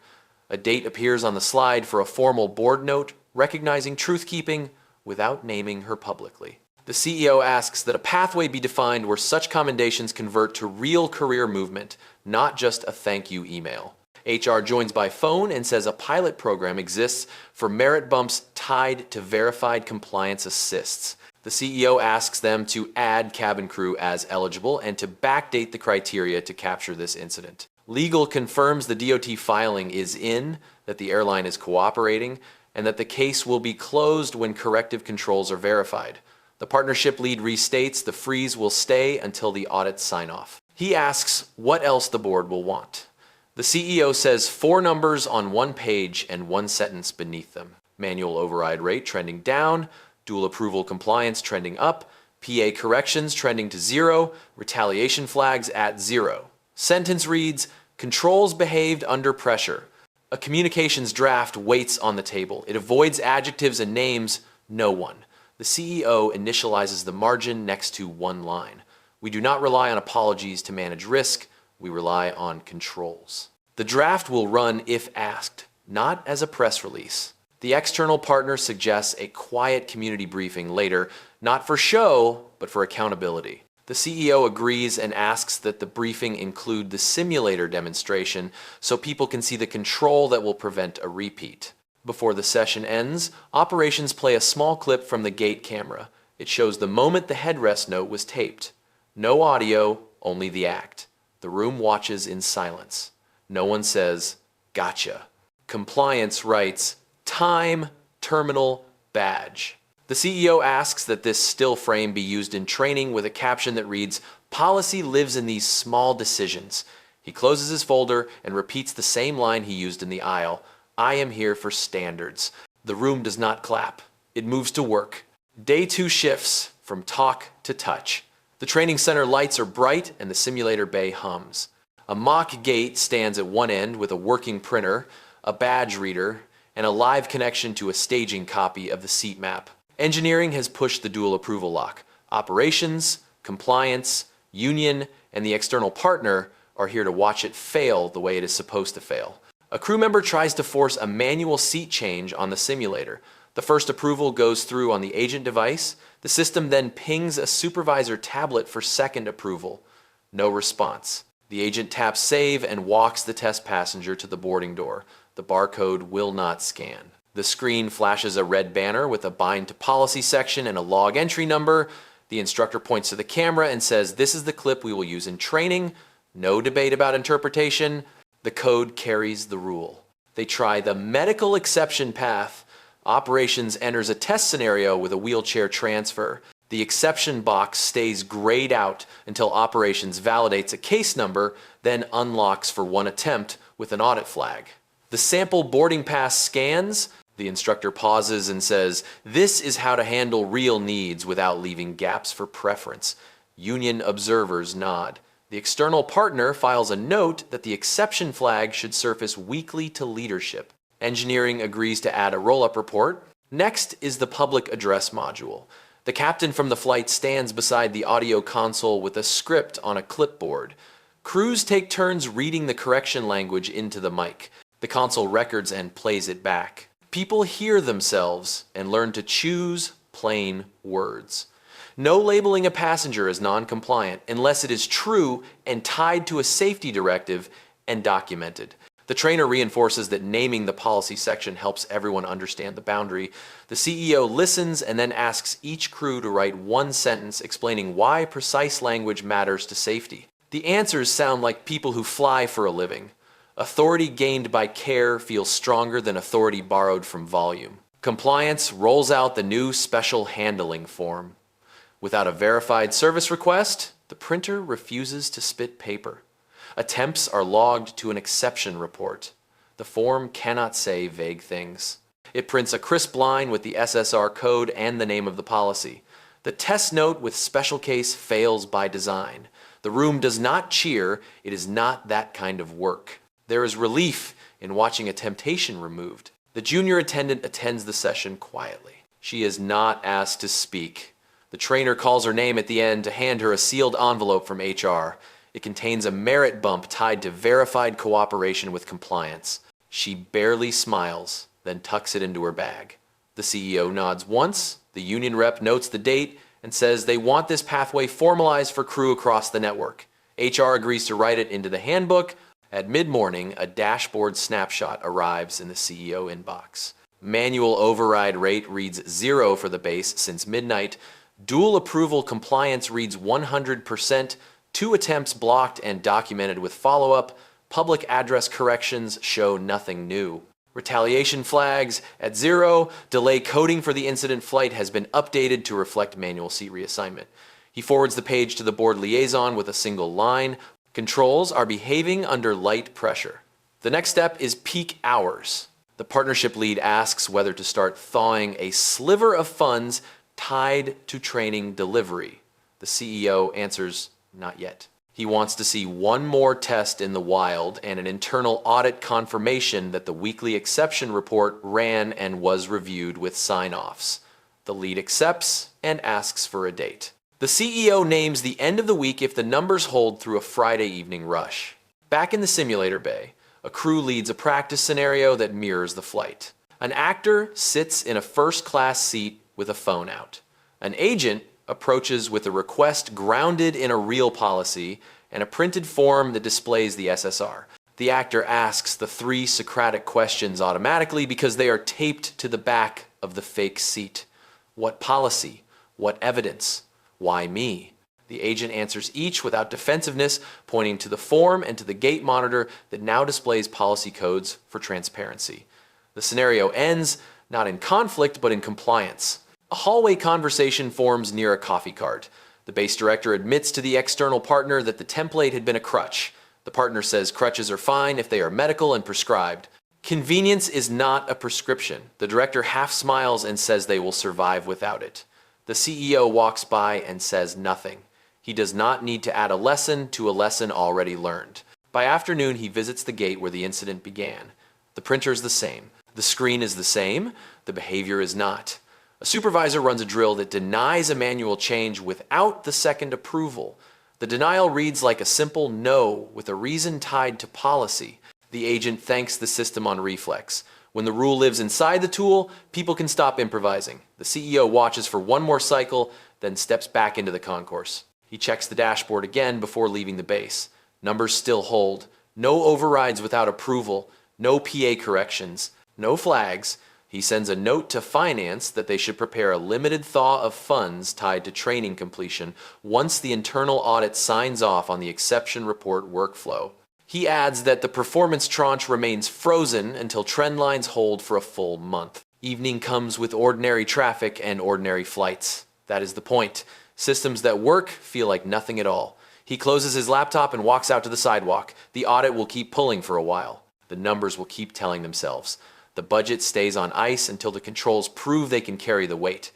A date appears on the slide for a formal board note recognizing truth-keeping without naming her publicly. The CEO asks that a pathway be defined where such commendations convert to real career movement, not just a thank you email. HR joins by phone and says a pilot program exists for merit bumps tied to verified compliance assists. The CEO asks them to add cabin crew as eligible and to backdate the criteria to capture this incident. Legal confirms the DOT filing is in, that the airline is cooperating, and that the case will be closed when corrective controls are verified. The partnership lead restates the freeze will stay until the audit sign-off. He asks what else the board will want. The CEO says 4 numbers on 1 page and 1 sentence beneath them. Manual override rate trending down, dual approval compliance trending up, PA corrections trending to 0, retaliation flags at 0. Sentence reads, controls behaved under pressure. A communications draft waits on the table. It avoids adjectives and names no one. The CEO initializes the margin next to 1 line. We do not rely on apologies to manage risk. We rely on controls. The draft will run if asked, not as a press release. The external partner suggests a quiet community briefing later, not for show, but for accountability. The CEO agrees and asks that the briefing include the simulator demonstration so people can see the control that will prevent a repeat. Before the session ends, operations play a small clip from the gate camera. It shows the moment the headrest note was taped. No audio, only the act. The room watches in silence. No one says, gotcha. Compliance writes, time, terminal, badge. The CEO asks that this still frame be used in training with a caption that reads, policy lives in these small decisions. He closes his folder and repeats the same line he used in the aisle. I am here for standards. The room does not clap. It moves to work. Day 2 shifts from talk to touch. The training center lights are bright and the simulator bay hums. A mock gate stands at one end with a working printer, a badge reader, and a live connection to a staging copy of the seat map. Engineering has pushed the dual approval lock. Operations, compliance, union, and the external partner are here to watch it fail the way it is supposed to fail. A crew member tries to force a manual seat change on the simulator. The first approval goes through on the agent device. The system then pings a supervisor tablet for second approval. No response. The agent taps save and walks the test passenger to the boarding door. The barcode will not scan. The screen flashes a red banner with a bind to policy section and a log entry number. The instructor points to the camera and says, "This is the clip we will use in training." No debate about interpretation. The code carries the rule. They try the medical exception path. Operations enters a test scenario with a wheelchair transfer. The exception box stays grayed out until operations validates a case number, then unlocks for one attempt with an audit flag. The sample boarding pass scans. The instructor pauses and says, "This is how to handle real needs without leaving gaps for preference." Union observers nod. The external partner files a note that the exception flag should surface weekly to leadership. Engineering agrees to add a roll-up report. Next is the public address module. The captain from the flight stands beside the audio console with a script on a clipboard. Crews take turns reading the correction language into the mic. The console records and plays it back. People hear themselves and learn to choose plain words. No labeling a passenger as non-compliant unless it is true and tied to a safety directive and documented. The trainer reinforces that naming the policy section helps everyone understand the boundary. The CEO listens and then asks each crew to write one sentence explaining why precise language matters to safety. The answers sound like people who fly for a living. Authority gained by care feels stronger than authority borrowed from volume. Compliance rolls out the new special handling form. Without a verified service request, the printer refuses to spit paper. Attempts are logged to an exception report. The form cannot say vague things. It prints a crisp line with the SSR code and the name of the policy. The test note with special case fails by design. The room does not cheer. It is not that kind of work. There is relief in watching a temptation removed. The junior attendant attends the session quietly. She is not asked to speak. The trainer calls her name at the end to hand her a sealed envelope from HR. It contains a merit bump tied to verified cooperation with compliance. She barely smiles, then tucks it into her bag. The CEO nods once, the union rep notes the date, and says they want this pathway formalized for crew across the network. HR agrees to write it into the handbook. At mid-morning, a dashboard snapshot arrives in the CEO inbox. Manual override rate reads 0 for the base since midnight. Dual approval compliance reads 100%. 2 attempts blocked and documented with follow-up. Public address corrections show nothing new. Retaliation flags at 0. Delay coding for the incident flight has been updated to reflect manual seat reassignment. He forwards the page to the board liaison with a single line. Controls are behaving under light pressure. The next step is peak hours. The partnership lead asks whether to start thawing a sliver of funds tied to training delivery. The CEO answers, not yet. He wants to see one more test in the wild and an internal audit confirmation that the weekly exception report ran and was reviewed with sign-offs. The lead accepts and asks for a date. The CEO names the end of the week if the numbers hold through a Friday evening rush. Back in the simulator bay, a crew leads a practice scenario that mirrors the flight. An actor sits in a first-class seat with a phone out. An agent approaches with a request grounded in a real policy and a printed form that displays the SSR. The actor asks the 3 Socratic questions automatically because they are taped to the back of the fake seat. What policy? What evidence? Why me? The agent answers each without defensiveness, pointing to the form and to the gate monitor that now displays policy codes for transparency. The scenario ends, not in conflict, but in compliance. A hallway conversation forms near a coffee cart. The base director admits to the external partner that the template had been a crutch. The partner says crutches are fine if they are medical and prescribed. Convenience is not a prescription. The director half smiles and says they will survive without it. The CEO walks by and says nothing. He does not need to add a lesson to a lesson already learned. By afternoon, he visits the gate where the incident began. The printer is the same. The screen is the same. The behavior is not. A supervisor runs a drill that denies a manual change without the second approval. The denial reads like a simple no with a reason tied to policy. The agent thanks the system on reflex. When the rule lives inside the tool, people can stop improvising. The CEO watches for one more cycle, then steps back into the concourse. He checks the dashboard again before leaving the base. Numbers still hold. No overrides without approval. No PA corrections. No flags. He sends a note to finance that they should prepare a limited thaw of funds tied to training completion once the internal audit signs off on the exception report workflow. He adds that the performance tranche remains frozen until trend lines hold for a full month. Evening comes with ordinary traffic and ordinary flights. That is the point. Systems that work feel like nothing at all. He closes his laptop and walks out to the sidewalk. The audit will keep pulling for a while. The numbers will keep telling themselves. The budget stays on ice until the controls prove they can carry the weight.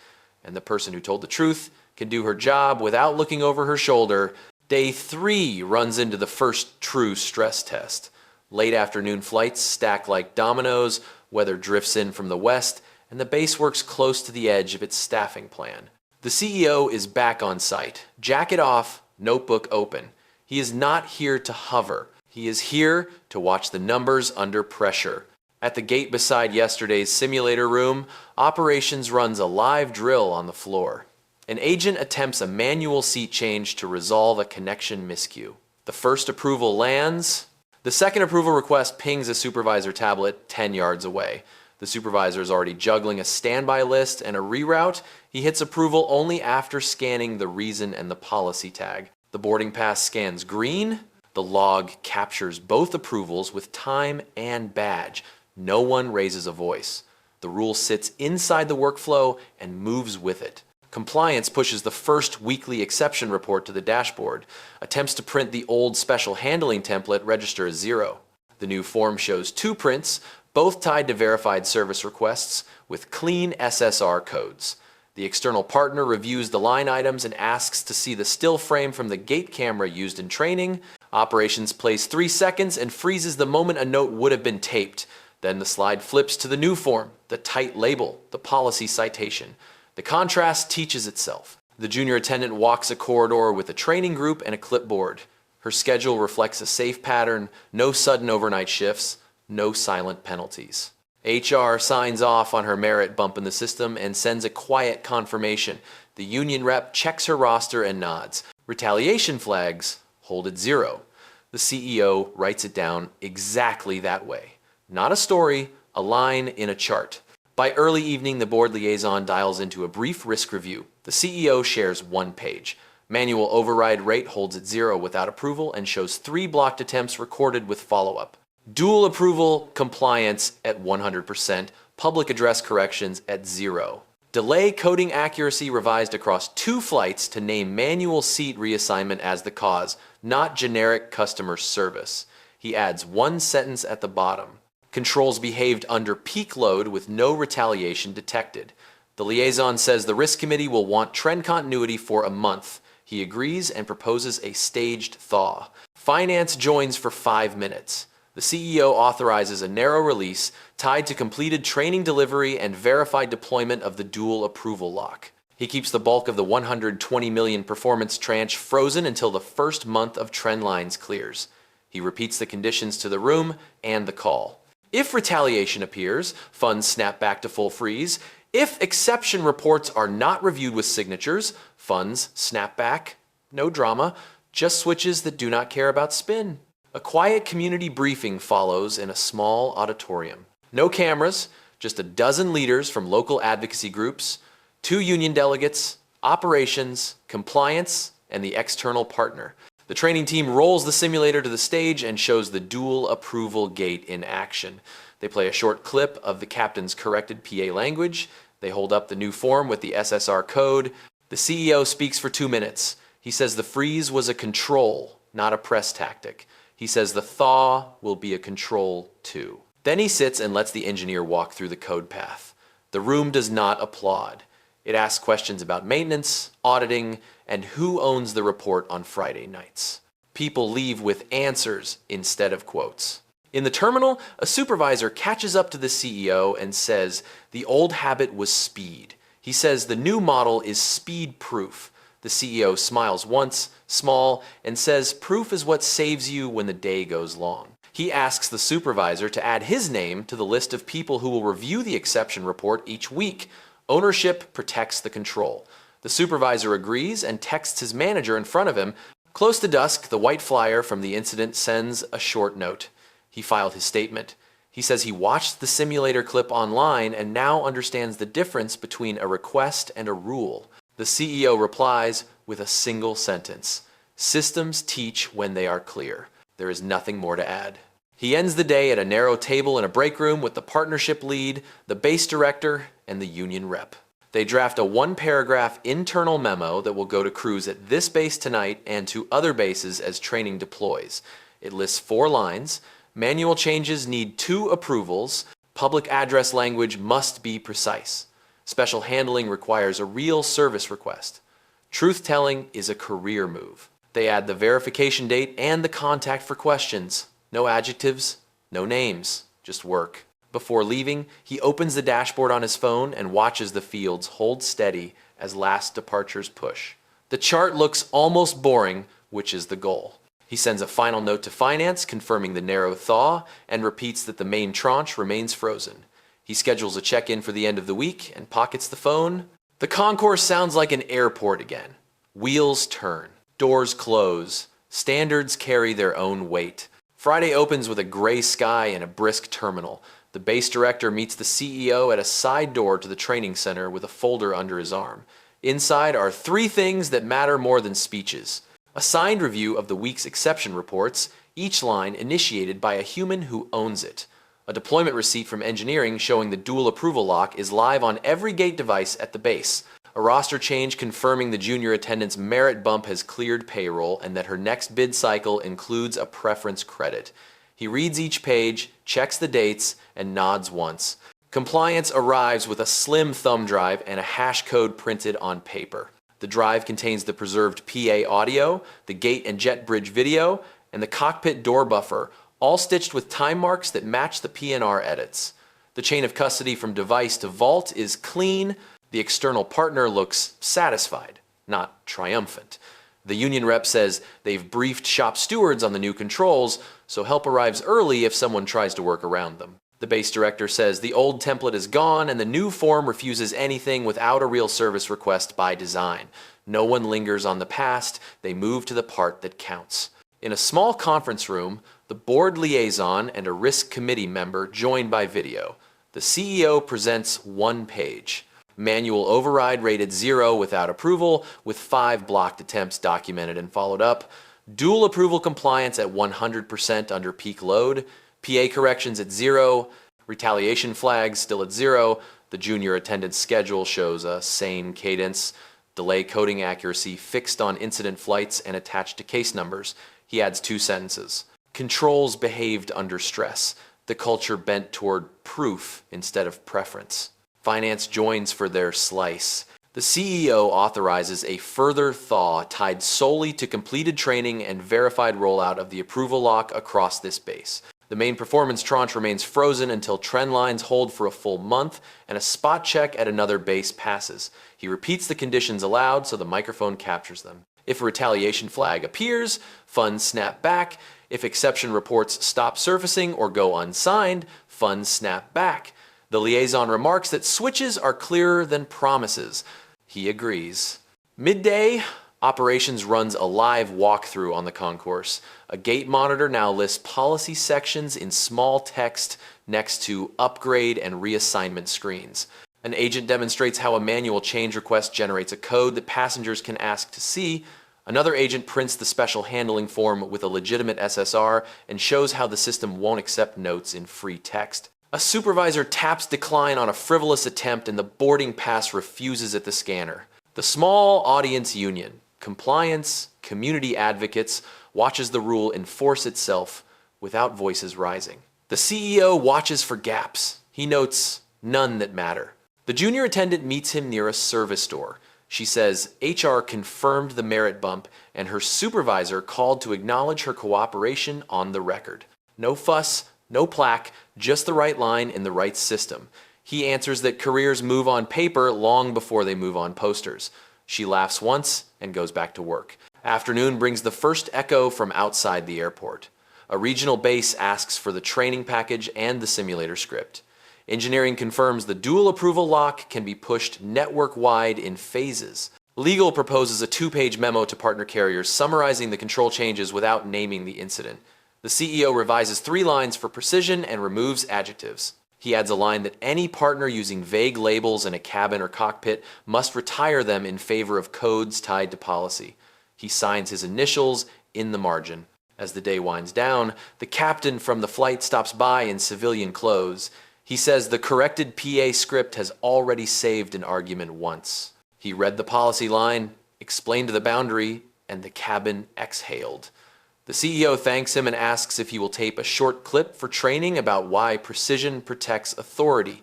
And the person who told the truth can do her job without looking over her shoulder. Day 3 runs into the first true stress test. Late afternoon flights stack like dominoes, weather drifts in from the west, and the base works close to the edge of its staffing plan. The CEO is back on site, jacket off, notebook open. He is not here to hover. He is here to watch the numbers under pressure. At the gate beside yesterday's simulator room, operations runs a live drill on the floor. An agent attempts a manual seat change to resolve a connection miscue. The first approval lands. The second approval request pings a supervisor tablet 10 yards away. The supervisor is already juggling a standby list and a reroute. He hits approval only after scanning the reason and the policy tag. The boarding pass scans green. The log captures both approvals with time and badge. No one raises a voice. The rule sits inside the workflow and moves with it. Compliance pushes the first weekly exception report to the dashboard. Attempts to print the old special handling template register as 0. The new form shows 2 prints, both tied to verified service requests with clean SSR codes. The external partner reviews the line items and asks to see the still frame from the gate camera used in training. Operations plays 3 seconds and freezes the moment a note would have been taped. Then the slide flips to the new form, the tight label, the policy citation. The contrast teaches itself. The junior attendant walks a corridor with a training group and a clipboard. Her schedule reflects a safe pattern, no sudden overnight shifts, no silent penalties. HR signs off on her merit bump in the system and sends a quiet confirmation. The union rep checks her roster and nods. Retaliation flags hold at 0. The CEO writes it down exactly that way. Not a story, a line in a chart. By early evening, the board liaison dials into a brief risk review. The CEO shares 1 page. Manual override rate holds at 0 without approval and shows 3 blocked attempts recorded with follow-up. Dual approval compliance at 100%, public address corrections at 0. Delay coding accuracy revised across 2 flights to name manual seat reassignment as the cause, not generic customer service. He adds 1 sentence at the bottom. Controls behaved under peak load with no retaliation detected. The liaison says the risk committee will want trend continuity for a month. He agrees and proposes a staged thaw. Finance joins for 5 minutes. The CEO authorizes a narrow release tied to completed training delivery and verified deployment of the dual approval lock. He keeps the bulk of the 120 million performance tranche frozen until the first month of trend lines clears. He repeats the conditions to the room and the call. If retaliation appears, funds snap back to full freeze. If exception reports are not reviewed with signatures, funds snap back. No drama, just switches that do not care about spin. A quiet community briefing follows in a small auditorium. No cameras, just a dozen leaders from local advocacy groups, 2 union delegates, operations, compliance, and the external partner. The training team rolls the simulator to the stage and shows the dual approval gate in action. They play a short clip of the captain's corrected PA language. They hold up the new form with the SSR code. The CEO speaks for 2 minutes. He says the freeze was a control, not a press tactic. He says the thaw will be a control too. Then he sits and lets the engineer walk through the code path. The room does not applaud. It asks questions about maintenance, auditing, and who owns the report on Friday nights. People leave with answers instead of quotes. In the terminal, a supervisor catches up to the CEO and says the old habit was speed. He says the new model is speed proof. The CEO smiles once, small, and says proof is what saves you when the day goes long. He asks the supervisor to add his name to the list of people who will review the exception report each week. Ownership protects the control. The supervisor agrees and texts his manager in front of him. Close to dusk, the white flyer from the incident sends a short note. He filed his statement. He says he watched the simulator clip online and now understands the difference between a request and a rule. The CEO replies with a single sentence. Systems teach when they are clear. There is nothing more to add. He ends the day at a narrow table in a break room with the partnership lead, the base director, and the union rep. They draft a one-paragraph internal memo that will go to crews at this base tonight and to other bases as training deploys. It lists 4 lines. Manual changes need 2 approvals. Public address language must be precise. Special handling requires a real service request. Truth-telling is a career move. They add the verification date and the contact for questions. No adjectives, no names, just work. Before leaving, he opens the dashboard on his phone and watches the fields hold steady as last departures push. The chart looks almost boring, which is the goal. He sends a final note to finance confirming the narrow thaw and repeats that the main tranche remains frozen. He schedules a check-in for the end of the week and pockets the phone. The concourse sounds like an airport again. Wheels turn, doors close, standards carry their own weight. Friday opens with a gray sky and a brisk terminal. The base director meets the CEO at a side door to the training center with a folder under his arm. Inside are 3 things that matter more than speeches. A signed review of the week's exception reports, each line initiated by a human who owns it. A deployment receipt from engineering showing the dual approval lock is live on every gate device at the base. A roster change confirming the junior attendant's merit bump has cleared payroll and that her next bid cycle includes a preference credit. He reads each page, checks the dates, and nods once. Compliance arrives with a slim thumb drive and a hash code printed on paper. The drive contains the preserved PA audio, the gate and jet bridge video, and the cockpit door buffer, all stitched with time marks that match the PNR edits. The chain of custody from device to vault is clean. The external partner looks satisfied, not triumphant. The union rep says they've briefed shop stewards on the new controls, so help arrives early if someone tries to work around them. The base director says the old template is gone and the new form refuses anything without a real service request by design. No one lingers on the past, they move to the part that counts. In a small conference room, the board liaison and a risk committee member join by video. The CEO presents 1 page. Manual override rated 0 without approval, with 5 blocked attempts documented and followed up. Dual approval compliance at 100% under peak load. PA corrections at 0. Retaliation flags still at 0. The junior attendant's schedule shows a sane cadence. Delay coding accuracy fixed on incident flights and attached to case numbers. He adds 2 sentences. Controls behaved under stress. The culture bent toward proof instead of preference. Finance joins for their slice. The CEO authorizes a further thaw tied solely to completed training and verified rollout of the approval lock across this base. The main performance tranche remains frozen until trend lines hold for a full month and a spot check at another base passes. He repeats the conditions aloud so the microphone captures them. If a retaliation flag appears, funds snap back. If exception reports stop surfacing or go unsigned, funds snap back. The liaison remarks that switches are clearer than promises. He agrees. Midday, operations runs a live walkthrough on the concourse. A gate monitor now lists policy sections in small text next to upgrade and reassignment screens. An agent demonstrates how a manual change request generates a code that passengers can ask to see. Another agent prints the special handling form with a legitimate SSR and shows how the system won't accept notes in free text. A supervisor taps decline on a frivolous attempt and the boarding pass refuses at the scanner. The small audience union, compliance, community advocates, watches the rule enforce itself without voices rising. The CEO watches for gaps. He notes none that matter. The junior attendant meets him near a service door. She says HR confirmed the merit bump and her supervisor called to acknowledge her cooperation on the record. No fuss, no plaque, just the right line in the right system. He answers that careers move on paper long before they move on posters. She laughs once and goes back to work. Afternoon brings the first echo from outside the airport. A regional base asks for the training package and the simulator script. Engineering confirms the dual approval lock can be pushed network-wide in phases. Legal proposes a 2-page memo to partner carriers summarizing the control changes without naming the incident. The CEO revises 3 lines for precision and removes adjectives. He adds a line that any partner using vague labels in a cabin or cockpit must retire them in favor of codes tied to policy. He signs his initials in the margin. As the day winds down, the captain from the flight stops by in civilian clothes. He says the corrected PA script has already saved an argument once. He read the policy line, explained the boundary, and the cabin exhaled. The CEO thanks him and asks if he will tape a short clip for training about why precision protects authority.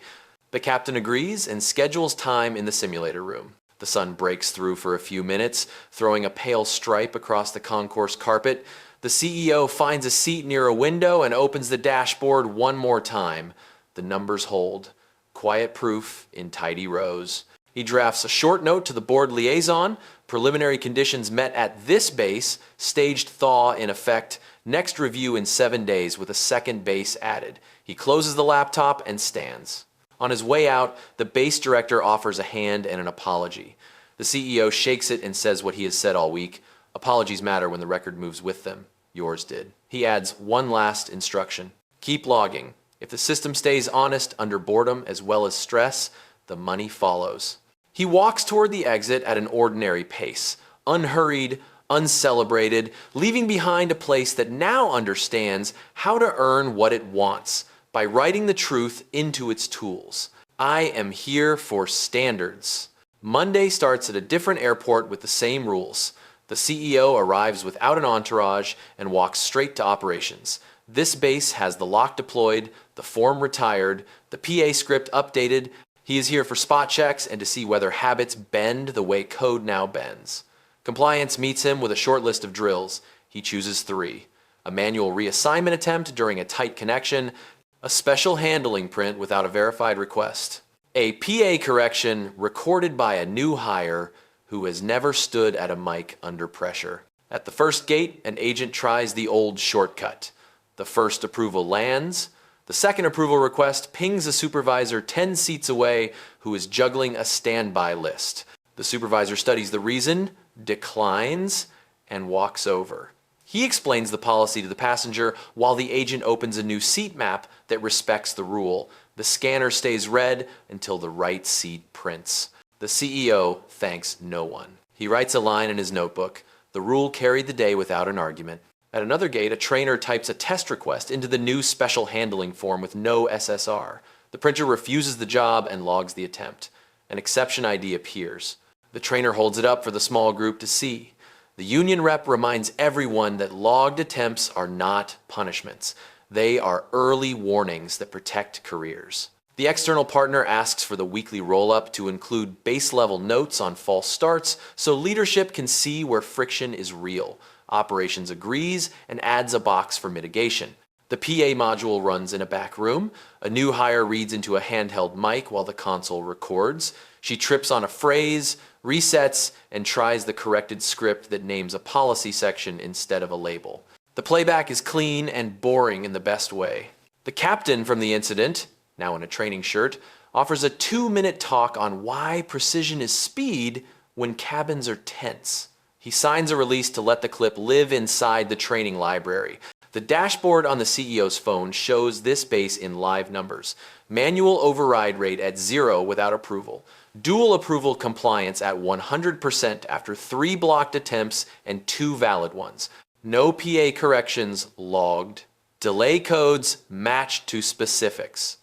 The captain agrees and schedules time in the simulator room. The sun breaks through for a few minutes, throwing a pale stripe across the concourse carpet. The CEO finds a seat near a window and opens the dashboard one more time. The numbers hold. Quiet proof in tidy rows. He drafts a short note to the board liaison. Preliminary conditions met at this base. Staged thaw in effect. Next review in 7 days with a second base added. He closes the laptop and stands. On his way out, the base director offers a hand and an apology. The CEO shakes it and says what he has said all week. Apologies matter when the record moves with them. Yours did. He adds one last instruction. Keep logging. If the system stays honest under boredom as well as stress, the money follows. He walks toward the exit at an ordinary pace, unhurried, uncelebrated, leaving behind a place that now understands how to earn what it wants by writing the truth into its tools. I am here for standards. Monday starts at a different airport with the same rules. The CEO arrives without an entourage and walks straight to operations. This base has the lock deployed, the form retired, the PA script updated. He is here for spot checks and to see whether habits bend the way code now bends. Compliance meets him with a short list of drills. He chooses 3. A manual reassignment attempt during a tight connection, a special handling print without a verified request, a PA correction recorded by a new hire who has never stood at a mic under pressure. At the first gate, an agent tries the old shortcut. The first approval lands. The second approval request pings a supervisor 10 seats away who is juggling a standby list. The supervisor studies the reason, declines, and walks over. He explains the policy to the passenger while the agent opens a new seat map that respects the rule. The scanner stays red until the right seat prints. The CEO thanks no one. He writes a line in his notebook. The rule carried the day without an argument. At another gate, a trainer types a test request into the new special handling form with no SSR. The printer refuses the job and logs the attempt. An exception ID appears. The trainer holds it up for the small group to see. The union rep reminds everyone that logged attempts are not punishments. They are early warnings that protect careers. The external partner asks for the weekly roll-up to include base-level notes on false starts so leadership can see where friction is real. Operations agrees and adds a box for mitigation. The PA module runs in a back room. A new hire reads into a handheld mic while the console records. She trips on a phrase, resets, and tries the corrected script that names a policy section instead of a label. The playback is clean and boring in the best way. The captain from the incident, now in a training shirt, offers a 2-minute talk on why precision is speed when cabins are tense. He signs a release to let the clip live inside the training library. The dashboard on the CEO's phone shows this base in live numbers. Manual override rate at 0 without approval. Dual approval compliance at 100% after 3 blocked attempts and 2 valid ones. No PA corrections logged. Delay codes matched to specifics.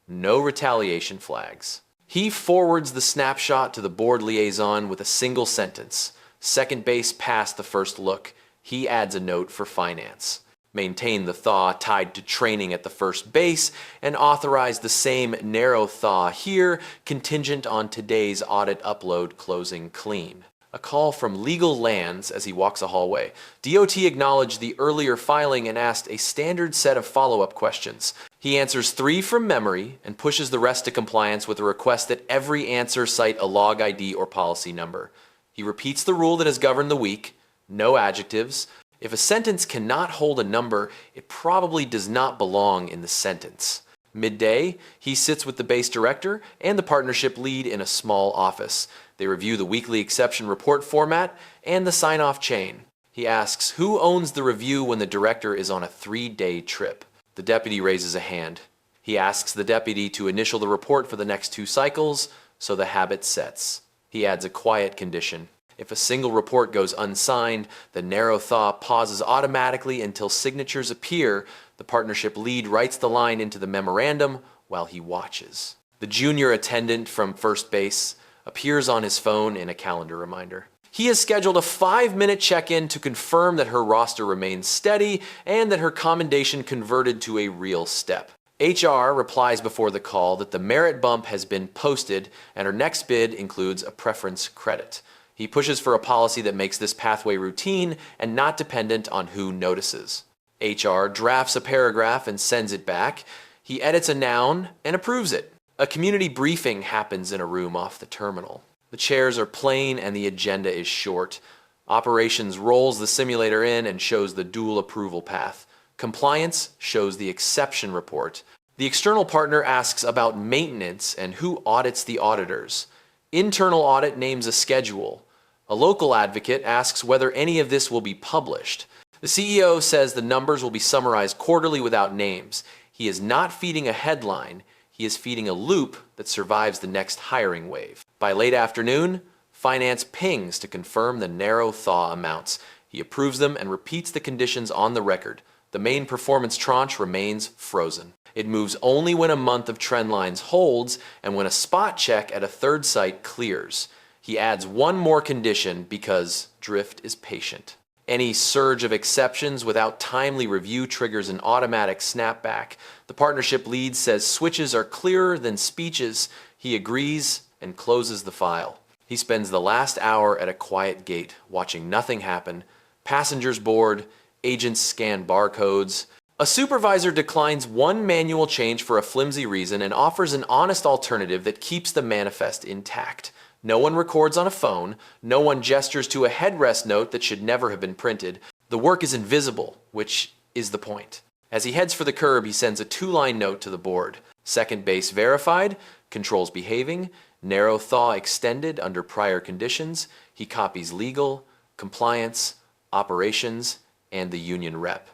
No retaliation flags. He forwards the snapshot to the board liaison with a single sentence. Second base passed the first look. He adds a note for finance. maintain the thaw tied to training at the first base, and authorize the same narrow thaw here, contingent on today's audit upload closing clean. A call from legal lands as he walks a hallway. DOT acknowledged the earlier filing and asked a standard set of follow-up questions. He answers 3 from memory and pushes the rest to compliance with a request that every answer cite a log ID or policy number. He repeats the rule that has governed the week: no adjectives. If a sentence cannot hold a number, it probably does not belong in the sentence. Midday, he sits with the base director and the partnership lead in a small office. They review the weekly exception report format and the sign-off chain. He asks who owns the review when the director is on a 3-day trip. The deputy raises a hand. He asks the deputy to initial the report for the next 2 cycles, so the habit sets. He adds a quiet condition. If a single report goes unsigned, the narrow thaw pauses automatically until signatures appear. The partnership lead writes the line into the memorandum while he watches. The junior attendant from first base appears on his phone in a calendar reminder. He has scheduled a 5-minute check-in to confirm that her roster remains steady and that her commendation converted to a real step. HR replies before the call that the merit bump has been posted and her next bid includes a preference credit. He pushes for a policy that makes this pathway routine and not dependent on who notices. HR drafts a paragraph and sends it back. He edits a noun and approves it. A community briefing happens in a room off the terminal. The chairs are plain and the agenda is short. Operations rolls the simulator in and shows the dual approval path. Compliance shows the exception report. The external partner asks about maintenance and who audits the auditors. Internal audit names a schedule. A local advocate asks whether any of this will be published. The CEO says the numbers will be summarized quarterly without names. He is not feeding a headline. He is feeding a loop that survives the next hiring wave. By late afternoon, finance pings to confirm the narrow thaw amounts. He approves them and repeats the conditions on the record. The main performance tranche remains frozen. It moves only when a month of trend lines holds and when a spot check at a third site clears. He adds one more condition because drift is patient. Any surge of exceptions without timely review triggers an automatic snapback. The partnership lead says switches are clearer than speeches. He agrees and closes the file. He spends the last hour at a quiet gate, watching nothing happen. Passengers board, agents scan barcodes. A supervisor declines one manual change for a flimsy reason and offers an honest alternative that keeps the manifest intact. No one records on a phone. No one gestures to a headrest note that should never have been printed. The work is invisible, which is the point. As he heads for the curb, he sends a 2-line note to the board. Second base verified, controls behaving, narrow thaw extended under prior conditions. He copies legal, compliance, operations, and the union rep.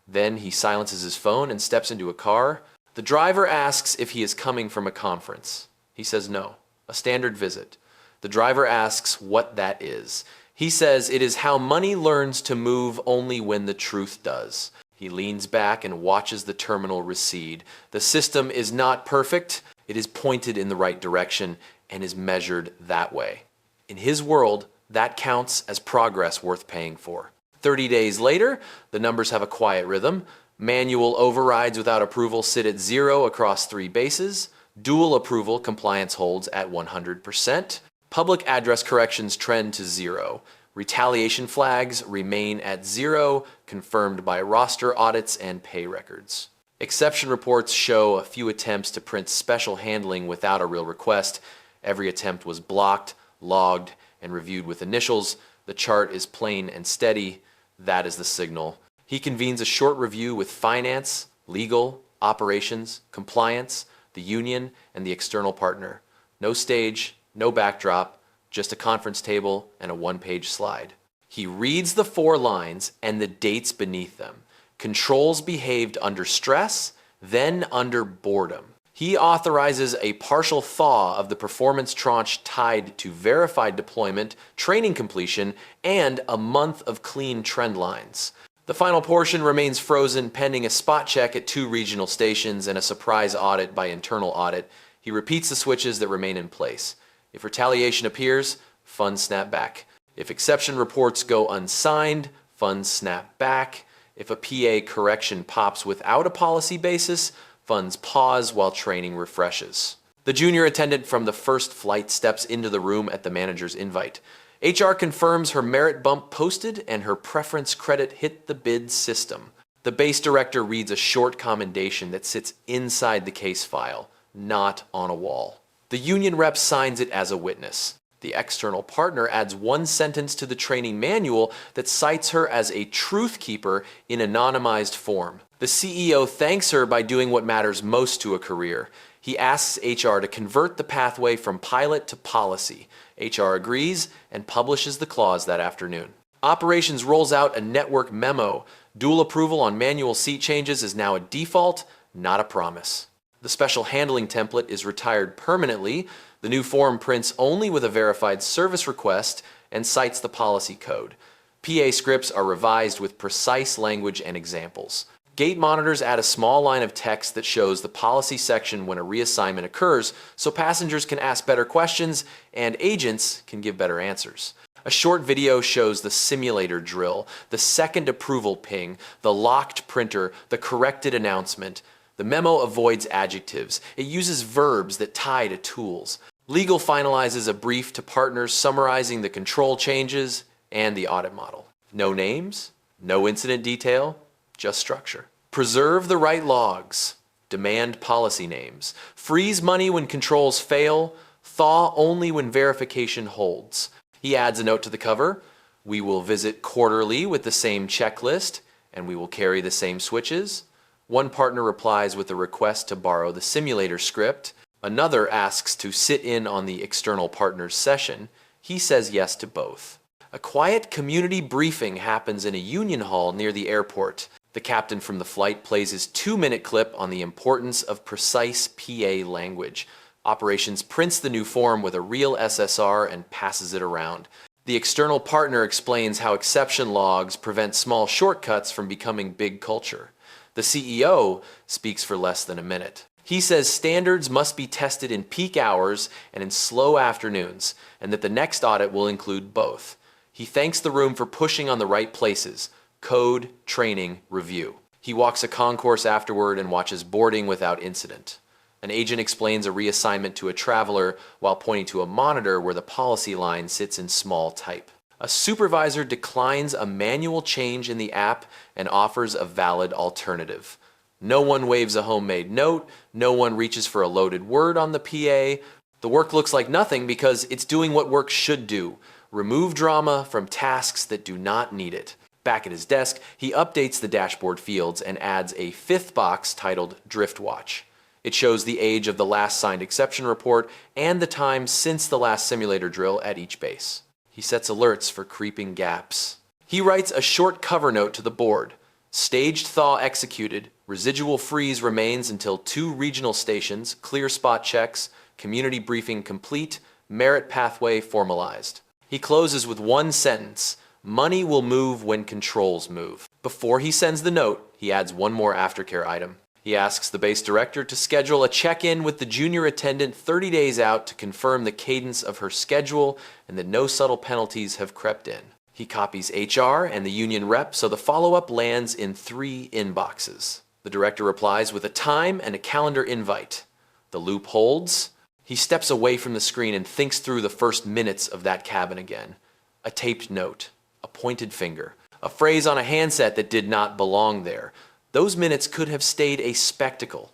Then he silences his phone and steps into a car. The driver asks if he is coming from a conference. He says no, a standard visit. The driver asks what that is. He says it is how money learns to move only when the truth does. He leans back and watches the terminal recede. The system is not perfect. It is pointed in the right direction and is measured that way. In his world, that counts as progress worth paying for. 30 days later, the numbers have a quiet rhythm. Manual overrides without approval sit at 0 across 3 bases. Dual approval compliance holds at 100%. Public address corrections trend to 0. Retaliation flags remain at 0, confirmed by roster audits and pay records. Exception reports show a few attempts to print special handling without a real request. Every attempt was blocked, logged, and reviewed with initials. The chart is plain and steady. That is the signal. He convenes a short review with finance, legal, operations, compliance, the union, and the external partner. No stage, no backdrop, just a conference table and a 1-page slide. He reads the 4 lines and the dates beneath them. Controls behaved under stress, then under boredom. He authorizes a partial thaw of the performance tranche tied to verified deployment, training completion, and a month of clean trend lines. The final portion remains frozen pending a spot check at 2 regional stations and a surprise audit by internal audit. He repeats the switches that remain in place. If retaliation appears, funds snap back. If exception reports go unsigned, funds snap back. If a PA correction pops without a policy basis, funds pause while training refreshes. The junior attendant from the first flight steps into the room at the manager's invite. HR confirms her merit bump posted and her preference credit hit the bid system. The base director reads a short commendation that sits inside the case file, not on a wall. The union rep signs it as a witness. The external partner adds one sentence to the training manual that cites her as a truth keeper in anonymized form. The CEO thanks her by doing what matters most to a career. He asks HR to convert the pathway from pilot to policy. HR agrees and publishes the clause that afternoon. Operations rolls out a network memo. Dual approval on manual seat changes is now a default, not a promise. The special handling template is retired permanently. The new form prints only with a verified service request and cites the policy code. PA scripts are revised with precise language and examples. Gate monitors add a small line of text that shows the policy section when a reassignment occurs, so passengers can ask better questions and agents can give better answers. A short video shows the simulator drill, the second approval ping, the locked printer, the corrected announcement. The memo avoids adjectives. It uses verbs that tie to tools. Legal finalizes a brief to partners summarizing the control changes and the audit model. No names, no incident detail, just structure. Preserve the right logs. Demand policy names. Freeze money when controls fail. Thaw only when verification holds. He adds a note to the cover. We will visit quarterly with the same checklist, and we will carry the same switches. One partner replies with a request to borrow the simulator script. Another asks to sit in on the external partner's session. He says yes to both. A quiet community briefing happens in a union hall near the airport. The captain from the flight plays his 2-minute clip on the importance of precise PA language. Operations prints the new form with a real SSR and passes it around. The external partner explains how exception logs prevent small shortcuts from becoming big culture. The CEO speaks for less than a minute. He says standards must be tested in peak hours and in slow afternoons, and that the next audit will include both. He thanks the room for pushing on the right places: code, training, review. He walks a concourse afterward and watches boarding without incident. An agent explains a reassignment to a traveler while pointing to a monitor where the policy line sits in small type. A supervisor declines a manual change in the app and offers a valid alternative. No one waves a homemade note. No one reaches for a loaded word on the PA. The work looks like nothing because it's doing what work should do: remove drama from tasks that do not need it. Back at his desk, he updates the dashboard fields and adds a 5th box titled Drift Watch. It shows the age of the last signed exception report and the time since the last simulator drill at each base. He sets alerts for creeping gaps. He writes a short cover note to the board. Staged thaw executed. Residual freeze remains until 2 regional stations, clear spot checks, community briefing complete, merit pathway formalized. He closes with one sentence: money will move when controls move. Before he sends the note, he adds one more aftercare item. He asks the base director to schedule a check-in with the junior attendant 30 days out to confirm the cadence of her schedule and that no subtle penalties have crept in. He copies HR and the union rep so the follow-up lands in 3 inboxes. The director replies with a time and a calendar invite. The loop holds. He steps away from the screen and thinks through the first minutes of that cabin again. A taped note, a pointed finger, a phrase on a handset that did not belong there. Those minutes could have stayed a spectacle.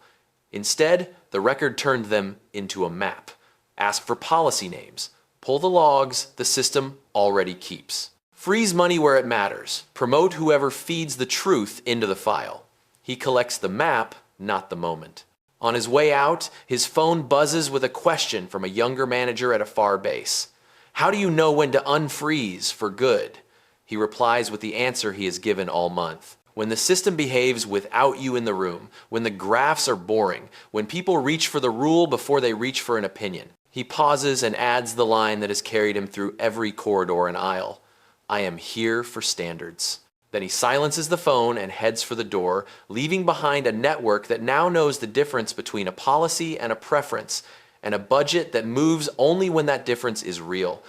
Instead, the record turned them into a map. Ask for policy names. Pull the logs the system already keeps. Freeze money where it matters. Promote whoever feeds the truth into the file. He collects the map, not the moment. On his way out, his phone buzzes with a question from a younger manager at a far base. How do you know when to unfreeze for good? He replies with the answer he has given all month. When the system behaves without you in the room, when the graphs are boring, when people reach for the rule before they reach for an opinion. He pauses and adds the line that has carried him through every corridor and aisle. I am here for standards. Then he silences the phone and heads for the door, leaving behind a network that now knows the difference between a policy and a preference, and a budget that moves only when that difference is real.